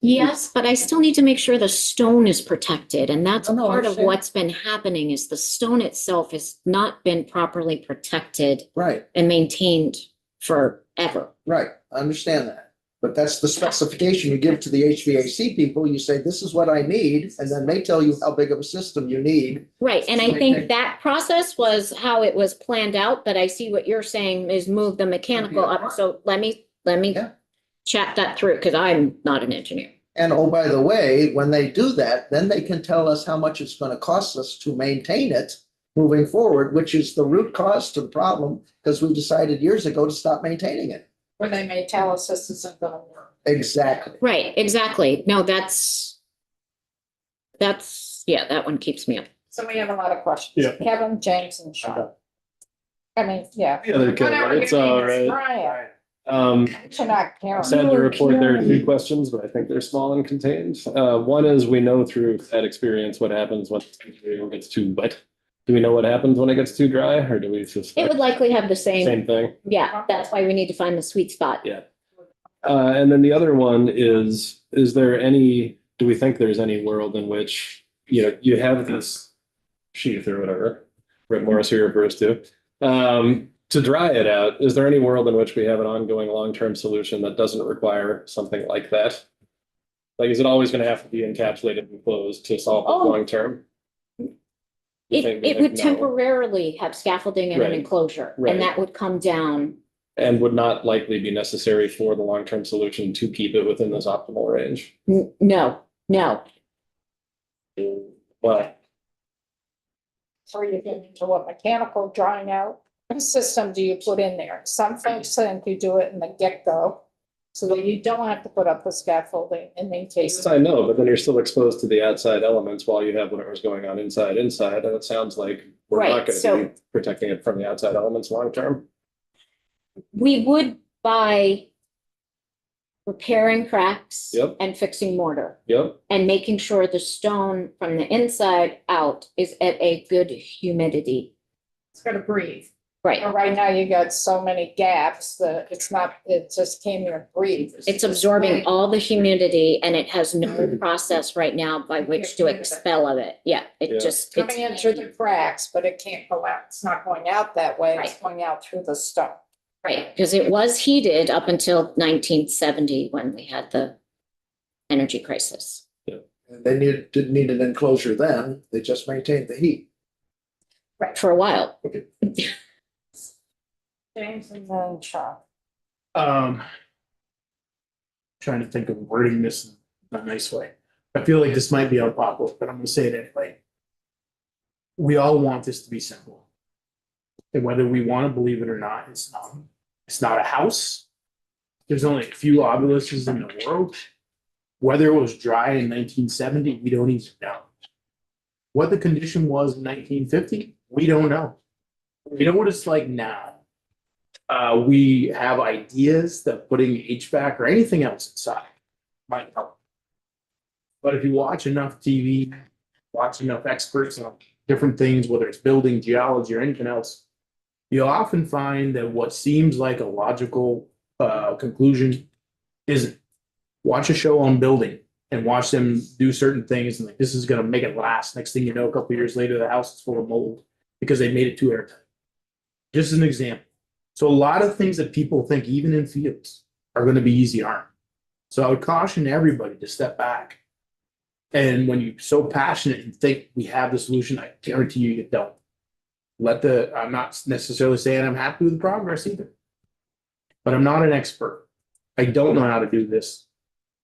yes, but I still need to make sure the stone is protected. And that's Oh, no, I part of understand. what's been happening is the stone itself has not been properly protected Right, and maintained forever. right. I understand that. But that's the specification you give to the HVAC people. You say, this is what I need, and then they tell you how big of a system you need. Right, and I Okay. think that process was how it was planned out, but I see what you're saying is move the mechanical up. So let me Yeah. chat that through, because I'm not an engineer. And oh, by the way, when they do that, then they can tell us how much it's going to cost us to maintain it moving forward, which is the root cause to the problem, because we decided years ago to stop maintaining it. Where they may tell us this isn't gonna work. Exactly. Right, exactly. No, that's, yeah, that one keeps me up. So we have a lot of questions. Yeah. Kevin, James and Sean. I mean, yeah. Yeah, they're good. Whatever It's your name all is, right. Brian. Um, Should not Karen. sad to report there are two questions, but I think they're small and contained. One is we know through that experience what happens when it gets too wet. Do we know what happens when it gets too dry, or do we just? It would likely have the same, Same thing. yeah, that's why we need to find the sweet spot. Yeah. And then the other one is there any, do we think there's any world in which, you have this sheath or whatever, Rick Morris here refers to dry it out, is there any world in which we have an ongoing long-term solution that doesn't require something like that? Like, is it always gonna have to be encapsulated and closed to solve the Oh. long-term? It would No. temporarily have scaffolding and an Right. enclosure, Right. and that would come down. And would not likely be necessary for the long-term solution to keep it within this optimal range. No, no. Well, Before you get into what mechanical drying out system do you put in there? Some folks think you do it in the get-go, so that you don't have to put up the scaffolding in the case. I know, but then you're still exposed to the outside elements while you have whatever's going on inside, and it sounds like we're Right, not so- gonna be protecting it from the outside elements long-term. We would by repairing cracks. Yep. And fixing mortar Yep, and making sure the stone from the inside out is at a good humidity. It's gonna breathe. Right, But right now you got so many gaps that it just can't even breathe. it's absorbing all the humidity and it has no process right now by which to expel of it. Yeah, Yeah. it just, Coming in through the cracks, but it can't go out. It's not going out that way. It's Right. going out through the stone. right, because it was heated up until 1970 when we had the energy crisis. And they didn't need an enclosure then, they just maintained the heat. For a while. James and then Sean. Trying to think of wording this in a nice way. I feel like this might be unpopular, but I'm gonna say it anyway. We all want this to be simple. And whether we want to believe it or not, it's not. It's not a house. There's only a few obelisks in the world. Whether it was dry in 1970, we don't even know. What the condition was in 1950, we don't know. We know what it's like now. We have ideas that putting HVAC or anything else inside might help. But if you watch enough TV, watch enough experts on different things, whether it's building, geology, or anything else, you'll often find that what seems like a logical conclusion isn't. Watch a show on building and watch them do certain things and like, this is gonna make it last. Next thing you know, a couple of years later, the house is full of mold because they made it too airtight. Just as an example. So a lot of things that people think, even in fields, are gonna be easy aren't. So I would caution everybody to step back. And when you're so passionate and think we have the solution, I guarantee you don't. I'm not necessarily saying I'm happy with the progress either. But I'm not an expert. I don't know how to do this.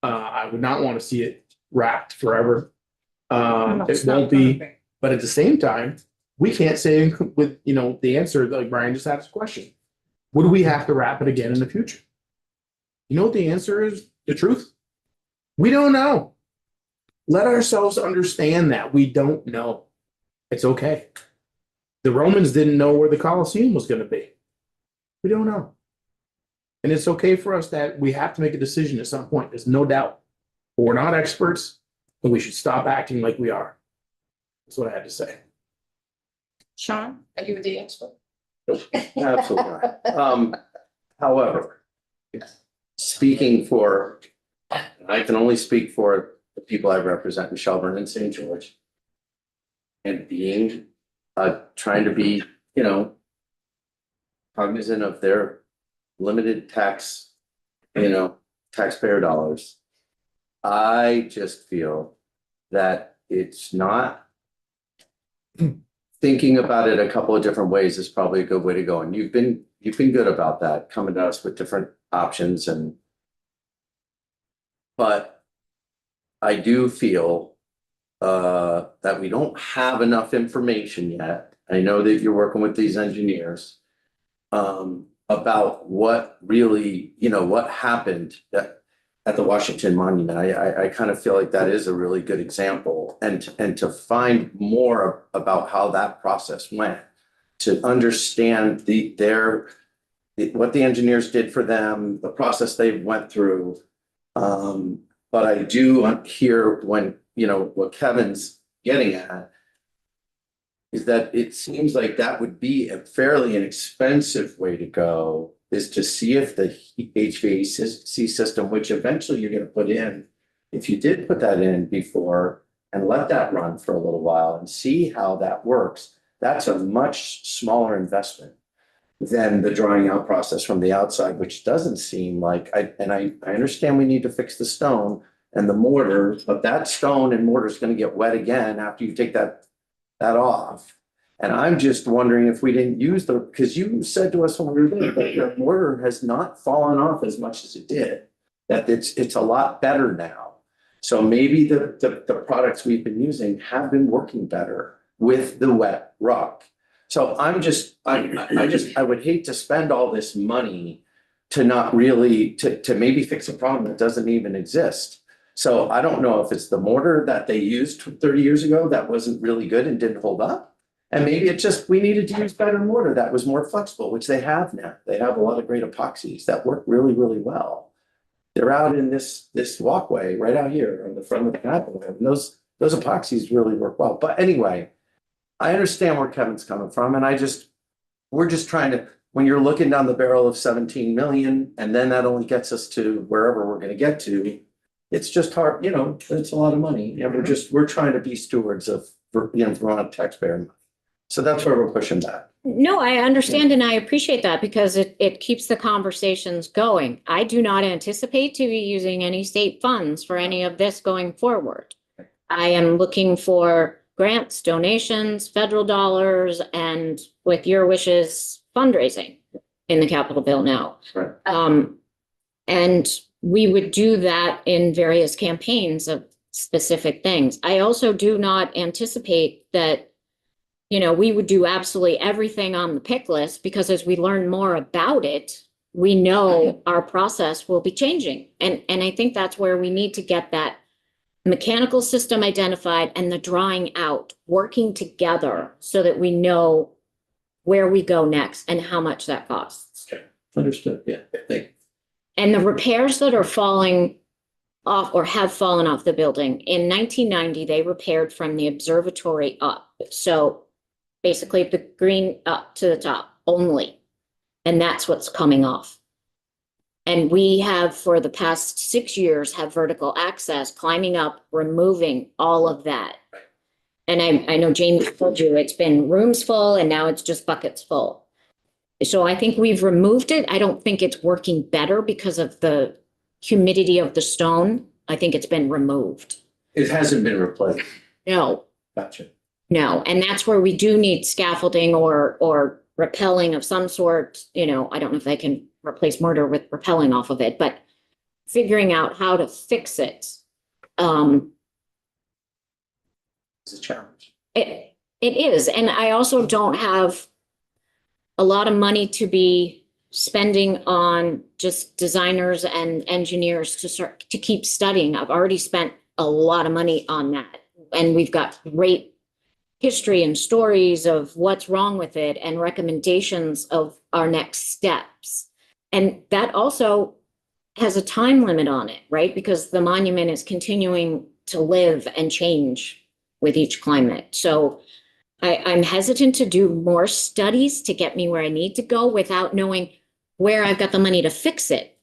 I would not want to see it wrapped forever. It won't be, but at the same time, we can't say with, the answer, like Brian just asked a question. Would we have to wrap it again in the future? You know what the answer is? The truth? We don't know. Let ourselves understand that we don't know. It's okay. The Romans didn't know where the Colosseum was going to be. We don't know. And it's okay for us that we have to make a decision at some point. There's no doubt. But we're not experts, and we should stop acting like we are. That's what I had to say. Sean, are you the expert? Absolutely not. However, speaking for, I can only speak for the people I represent in Shelburne and St. George. And being, trying to be, cognizant of their limited taxpayer dollars. I just feel that it's not, thinking about it a couple of different ways is probably a good way to go. And you've been good about that, coming to us with different options but I do feel that we don't have enough information yet. I know that you're working with these engineers about what really, what happened. That at the Washington Monument. I kind of feel like that is a really good example, and to find more about how that process went, to understand what the engineers did for them, the process they went through. But I do hear when, what Kevin's getting at is that it seems like that would be a fairly inexpensive way to go, is to see if the HVAC system, which eventually you're gonna put in, if you did put that in before and let that run for a little while and see how that works, that's a much smaller investment than the drawing out process from the outside, which doesn't seem like, I understand we need to fix the stone and the mortar, but that stone and mortar is gonna get wet again after you take that off. And I'm just wondering if we didn't use because you said to us when we were there that the mortar has not fallen off as much as it did, that it's a lot better now. So maybe the products we've been using have been working better with the wet rock. So I would hate to spend all this money to not really, to maybe fix a problem that doesn't even exist. So I don't know if it's the mortar that they used 30 years ago that wasn't really good and didn't hold up. And maybe it's just, we needed to use better mortar that was more flexible, which they have now. They have a lot of great epoxies that work really, really well. They're out in this walkway right out here on the front of the Capitol, and those epoxies really work well. But anyway, I understand where Kevin's coming from, and we're just trying to, when you're looking down the barrel of 17 million, and then that only gets us to wherever we're gonna get to, it's just hard, it's a lot of money, and we're trying to be stewards of, Vermont taxpayer money. So that's where we're pushing that. No, I understand and I appreciate that because it keeps the conversations going. I do not anticipate to be using any state funds for any of this going forward. I am looking for grants, donations, federal dollars, and with your wishes, fundraising in the Capitol bill now. Right. And we would do that in various campaigns of specific things. I also do not anticipate that we would do absolutely everything on the pick list, because as we learn more about it, we know our process will be changing. And I think that's where we need to get that mechanical system identified and the drawing out working together so that we know where we go next and how much that costs. Okay, understood. Yeah, thank you. And the repairs that are falling off or have fallen off the building, in 1990, they repaired from the observatory up. So basically the green up to the top only. And that's what's coming off. And we have, for the past 6 years, have vertical access, climbing up, removing all of that. And I know Jamie told you it's been rooms full and now it's just buckets full. So I think we've removed it. I don't think it's working better because of the humidity of the stone. I think it's been removed. It hasn't been replaced. No. Gotcha. No, and that's where we do need scaffolding or rappelling of some sort. I don't know if they can replace mortar with rappelling off of it, but figuring out how to fix it. It's a challenge. It is, and I also don't have a lot of money to be spending on just designers and engineers to keep studying. I've already spent a lot of money on that, and we've got great history and stories of what's wrong with it and recommendations of our next steps. And that also has a time limit on it, right? Because the monument is continuing to live and change with each climate. So I'm hesitant to do more studies to get me where I need to go without knowing where I've got the money to fix it.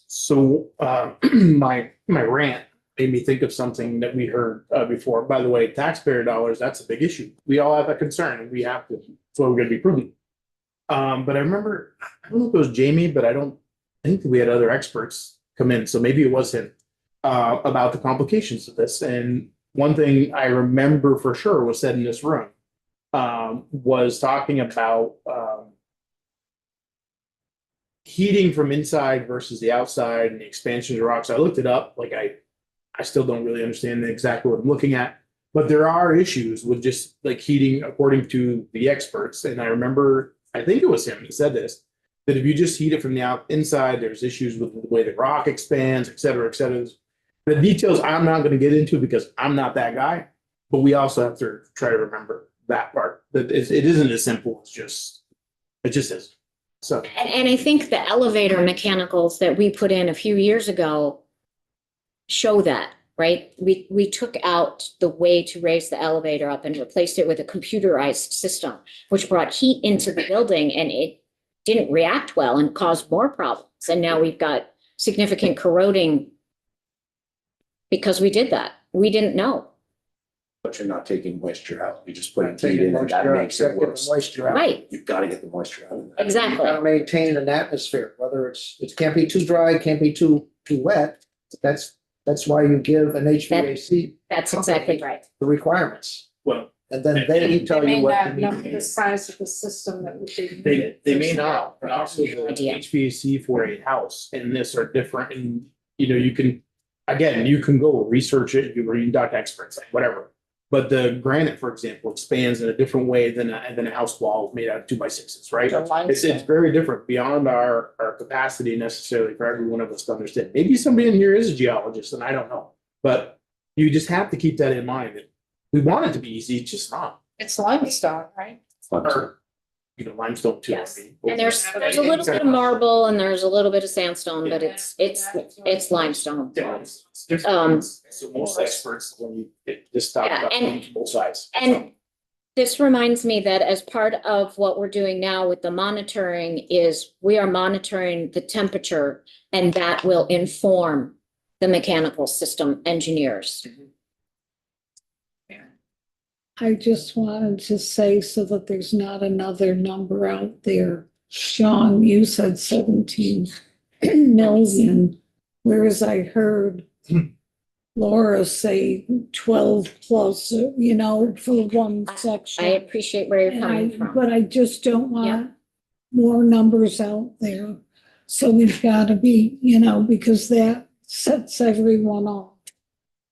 So my rant made me think of something that we heard before. By the way, taxpayer dollars, that's a big issue. We all have that concern and we have to, that's why we're gonna be prudent. But I remember, I don't know if it was Jamie, but I don't think we had other experts come in. So maybe it was him about the complications of this. And one thing I remember for sure was said in this room was talking about heating from inside versus the outside and the expansion of the rocks. I looked it up, like I still don't really understand exactly what I'm looking at, but there are issues with just like heating according to the experts. And I remember, I think it was him who said this, that if you just heat it from the inside, there's issues with the way the rock expands, et cetera, et cetera. The details I'm not gonna get into because I'm not that guy, but we also have to try to remember that part, that it isn't as simple as it just is. So, And I think the elevator mechanicals that we put in a few years ago show that, right? We took out the way to raise the elevator up and replaced it with a computerized system, which brought heat into the building and it didn't react well and caused more problems. And now we've got significant corroding because we did that. We didn't know. But you're not taking moisture out. You're just putting heat Taking in and that moisture out, makes it except get the worse. moisture out. Right, You've got to get the moisture out. You exactly. gotta maintain an atmosphere, whether it can't be too dry, can't be too wet. That's why you give an HVAC That's exactly right. the requirements. well, And then they tell They may you what not you know need. the size of the system that would be. they may not, but also the Idea. HVAC for a house and this are different and, you can, again, you can go research it, you can talk to experts, like whatever. But the granite, for example, expands in a different way than a house wall made out of 2x6s, right? The limestone. It's very different beyond our capacity necessarily for every one of us to understand. Maybe somebody in here is a geologist and I don't know. But you just have to keep that in mind. That we want it to be easy, it's just not. It's limestone, right? Or, limestone too. I Yes. mean. And there's a little bit of marble and there's a little bit of sandstone, but it's limestone. Yeah, it's different. So most experts, when you just talk Yeah, about and- both sides. And this reminds me that as part of what we're doing now with the monitoring is we are monitoring the temperature and that will inform the mechanical system engineers. I just wanted to say so that there's not another number out there. Sean, you said 17 million, whereas I heard Laura say 12 plus, for one section. I appreciate where you're And coming from. But I just don't want more numbers out there. So we've got to be, because that sets everyone off.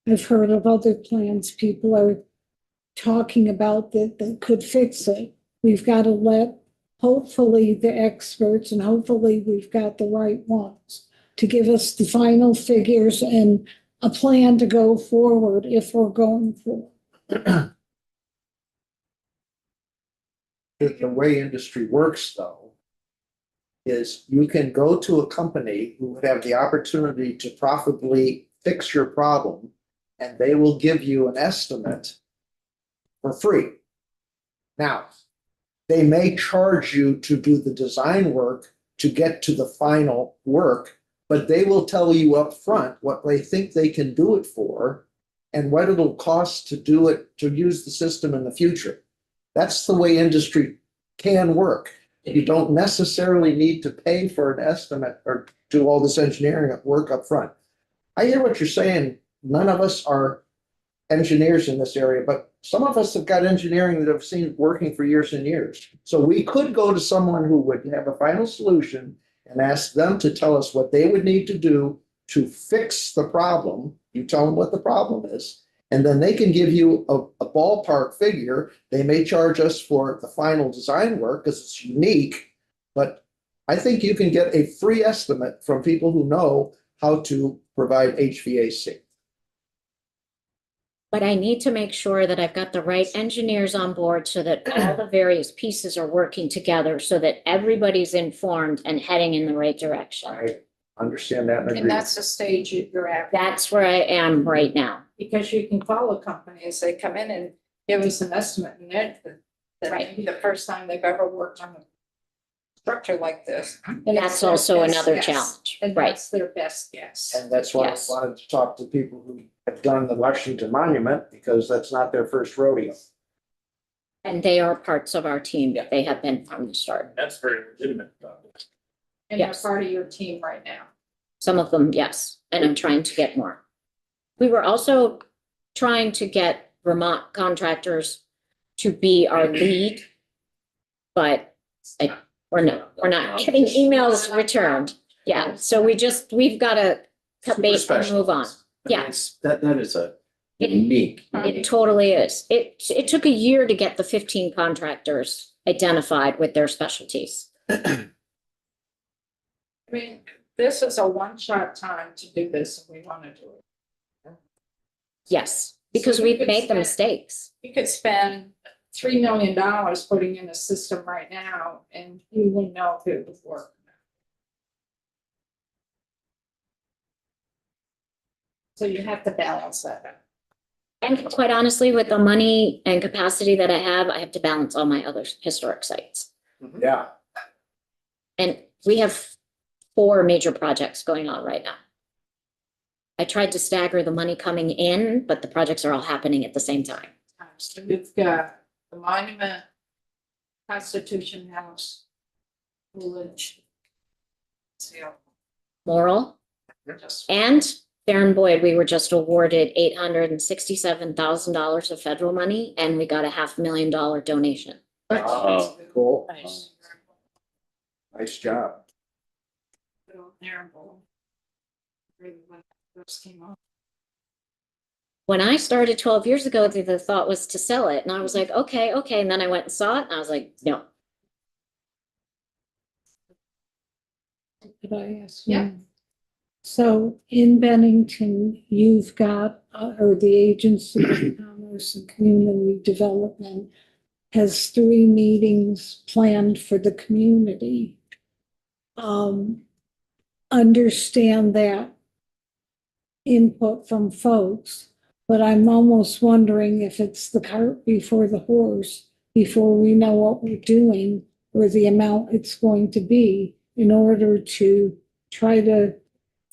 I've heard of other plans people are talking about that could fix it. We've got to let, hopefully, the experts, and hopefully we've got the right ones to give us the final figures and a plan to go forward if we're going for. The way industry works, though, is you can go to a company who would have the opportunity to profitably fix your problem, and they will give you an estimate for free. Now, they may charge you to do the design work to get to the final work, but they will tell you up front what they think they can do it for and what it'll cost to do it, to use the system in the future. That's the way industry can work. You don't necessarily need to pay for an estimate or do all this engineering work up front. I hear what you're saying. None of us are engineers in this area, but some of us have got engineering that have seen working for years and years. So we could go to someone who would have a final solution and ask them to tell us what they would need to do to fix the problem. You tell them what the problem is, and then they can give you a ballpark figure. They may charge us for the final design work because it's unique, but I think you can get a free estimate from people who know how to provide HVAC. But I need to make sure that I've got the right engineers on board so that all the various pieces are working together so that everybody's informed and heading in the right direction. I understand that and agree. And that's the stage you're at. That's where I am right now. Because you can call a company as they come in and give us an estimate and that Right. may be the first time they've ever worked on a structure like this. And That's it's their also best another guess. challenge, And right? that's their best guess. And that's why I Yes. wanted to talk to people who have done the Washington Monument, because that's not their first rodeo. And they are parts of our team. They have been from the start. That's very legitimate. And they're Yes. part of your team right now. Some of them, yes, and I'm trying to get more. We were also trying to get Vermont contractors to be our lead. But we're not getting emails returned. Yeah, so we've got to cut bait and move on. I mean, Yeah. That is a unique. It totally is. It took a year to get the 15 contractors identified with their specialties. I mean, this is a one-shot time to do this, and we want to do it. Yes, because So you we've could made the spend- mistakes. You could spend $3 million putting in a system right now, and you wouldn't know if it would work. So you have to balance that out. And quite honestly, with the money and capacity that I have to balance all my other historic sites. Yeah. And we have 4 major projects going on right now. I tried to stagger the money coming in, but the projects are all happening at the same time. So you've got the monument, Constitution House, Village. Moral Just and Baron Boyd, we were just awarded $867,000 of federal money and we got a $500,000 donation. Oh, cool. Nice. Nice job. Terrible. Really, when it first came out. When I started 12 years ago, the thought was to sell it. And I was like, okay. And then I went and saw it and I was like, no. Could I ask? Yeah. one? So in Bennington, you've got, or the Agency of Commerce and Community Development has 3 meetings planned for the community. Understand that input from folks, but I'm almost wondering if it's the cart before the horse, before we know what we're doing or the amount it's going to be in order to try to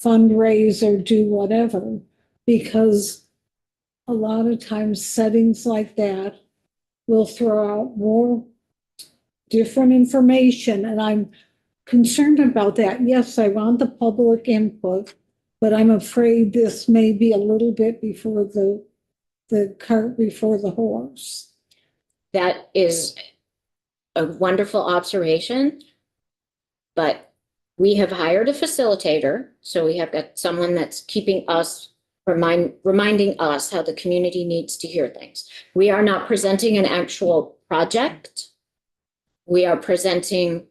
fundraise or do whatever, because a lot of times settings like that will throw out more different information, and I'm concerned about that. Yes, I want the public input, but I'm afraid this may be a little bit before the cart before the horse. That is a wonderful observation. But we have hired a facilitator, so we have got someone that's keeping us, reminding us how the community needs to hear things. We are not presenting an actual project. We are presenting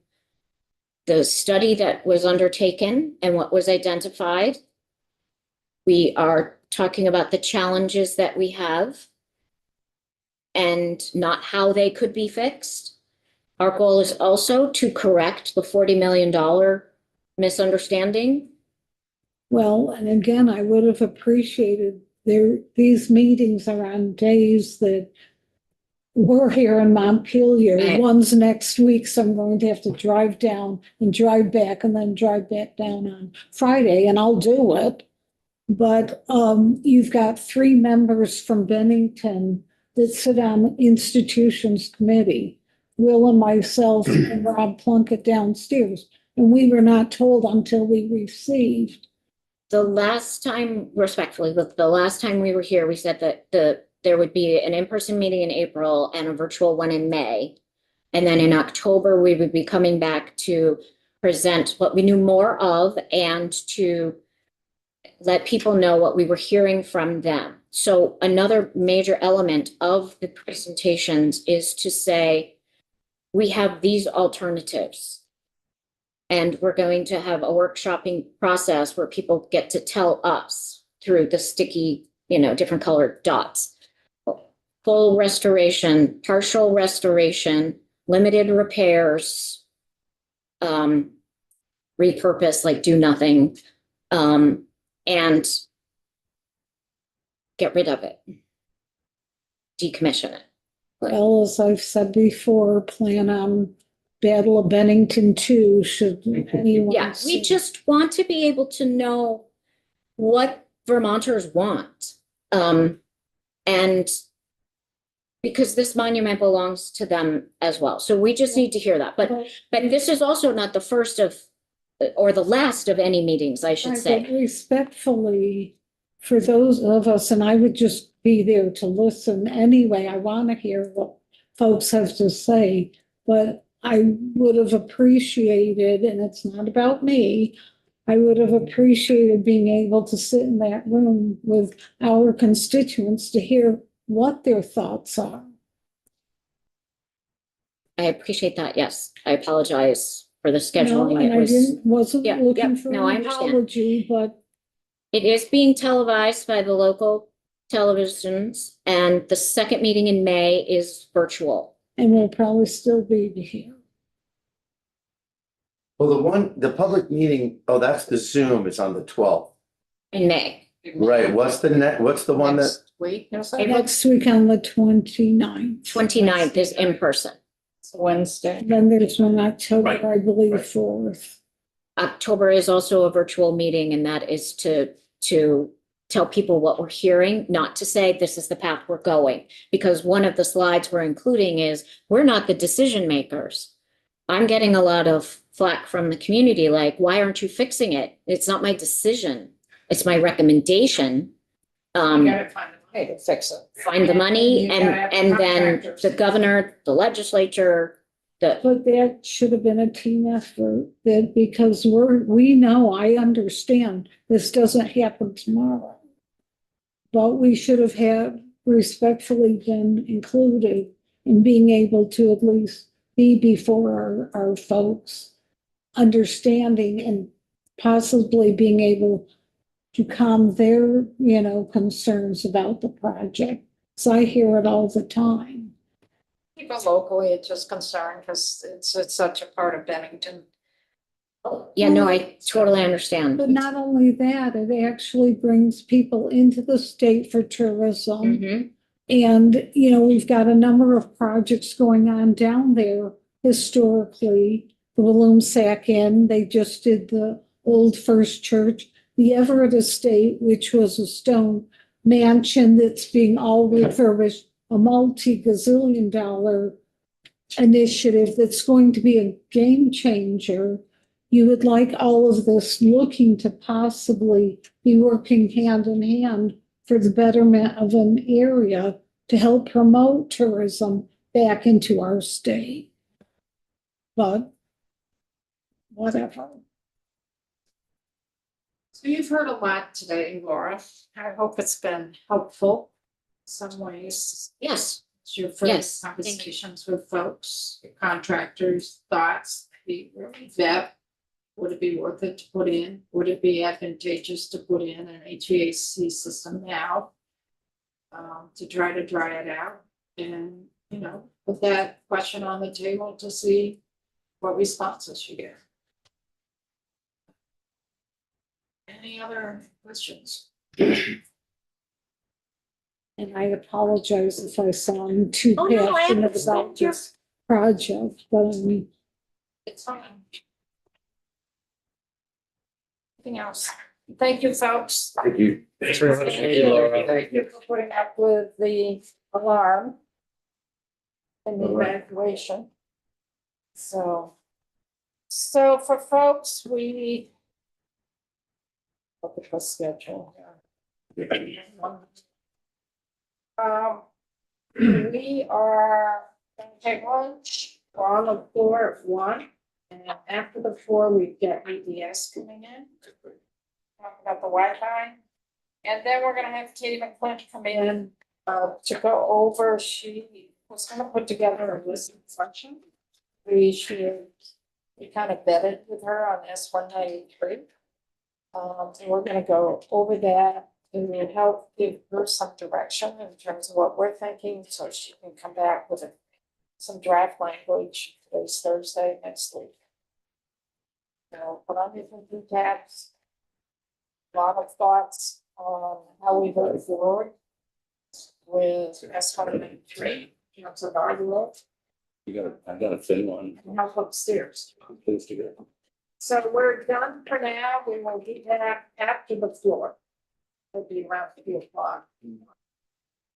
the study that was undertaken and what was identified. We are talking about the challenges that we have and not how they could be fixed. Our goal is also to correct the $40 million misunderstanding. Well, and again, I would have appreciated these meetings are on days that we're here in Montpelier. Right. One's next week, so I'm going to have to drive down and drive back and then drive back down on Friday, and I'll do it. But you've got 3 members from Bennington that sit on institutions committee, Will and myself and Rob Plunkett downstairs. And we were not told until we received. The last time, respectfully, the last time we were here, we said that there would be an in-person meeting in April and a virtual one in May. And then in October, we would be coming back to present what we knew more of and to let people know what we were hearing from them. So another major element of the presentations is to say, we have these alternatives. And we're going to have a workshopping process where people get to tell us through the sticky, different colored dots. Full restoration, partial restoration, limited repairs, repurpose, like do nothing, and get rid of it, decommission it. Well, as I've said before, plan on Battle of Bennington 2, should anyone. Yeah, we see. just want to be able to know what Vermonters want. And because this monument belongs to them as well. So we just need to hear that. But this is also not the first of, or the last of any meetings, I should Right, say. but respectfully, for those of us, and I would just be there to listen anyway, I want to hear what folks have to say, but I would have appreciated, and it's not about me, I would have appreciated being able to sit in that room with our constituents to hear what their thoughts are. I appreciate that. Yes, I apologize for the No, scheduling. and It I was, wasn't Yeah, looking yeah, for no, I an understand. apology, but it is being televised by the local televisions, and the second meeting in May is virtual. and we'll probably still be here. Well, the public meeting, oh, that's the Zoom, it's on the 12th. In May. Right, what's the one that, Next week, or something? Next week on the 29th. 29th is in person. It's Wednesday. Then there's one October, Right, I believe, right. 4th. October is also a virtual meeting, and that is to tell people what we're hearing, not to say this is the path we're going. Because one of the slides we're including is, we're not the decision makers. I'm getting a lot of flack from the community, like, why aren't you fixing it? It's not my decision. It's my recommendation. You gotta find a way to fix it. Find the money You gotta have and then contractors. the governor, the legislature, the, But that should have been a team effort, that because we know, I understand, this doesn't happen tomorrow. But we should have had respectfully been included in being able to at least be before our folks, understanding and possibly being able to calm their, concerns about the project. So I hear it all the time. People locally, it's just concerned because it's such a part of Bennington. yeah, no, I totally understand. But not only that, it actually brings people into the state for tourism. Mhm. And, we've got a number of projects going on down there historically. The Walloomsac Inn, they just did the old First Church, the Everett Estate, which was a stone mansion that's being all refurbished, a multi-gazillion dollar initiative that's going to be a game changer. You would like all of this looking to possibly be working hand in hand for the betterment of an area to help promote tourism back into our state. But whatever. So you've heard a lot today, Laura. I hope it's been helpful in some ways. Yes, It's your first Yes, thank you. conversations with folks, your contractors, thoughts, maybe really vet. Would it be worth it to put in? Would it be advantageous to put in an HVAC system now? To try to dry it out and, put that question on the table to see what responses you get. Any other questions? And I apologize if I sound too Oh, no, I passionate understand about your- this project, but I mean, It's fine. Anything else? Thank you, folks. thank you. Thanks very much. Thank you. Thank you for putting up with the alarm and the All right. evacuation. So for folks, we look at the schedule here. We are gonna take lunch, we're on the floor at 1, and after the 4, we get EDS coming in. Talk about the Wi-Fi. And then we're gonna have Katie McClint come in to go over, she was gonna put together a list of function. We kind of vetted with her on S-193. And we're gonna go over that and help give her some direction in terms of what we're thinking, so she can come back with some draft language. Today's Thursday, next week. So put on your thinking caps. Lot of thoughts on how we move forward with S-193 in terms of our look I got a thin one. and help upstairs. Please do it. So we're done for now. We will be back after the floor. It'll be around 3 o'clock.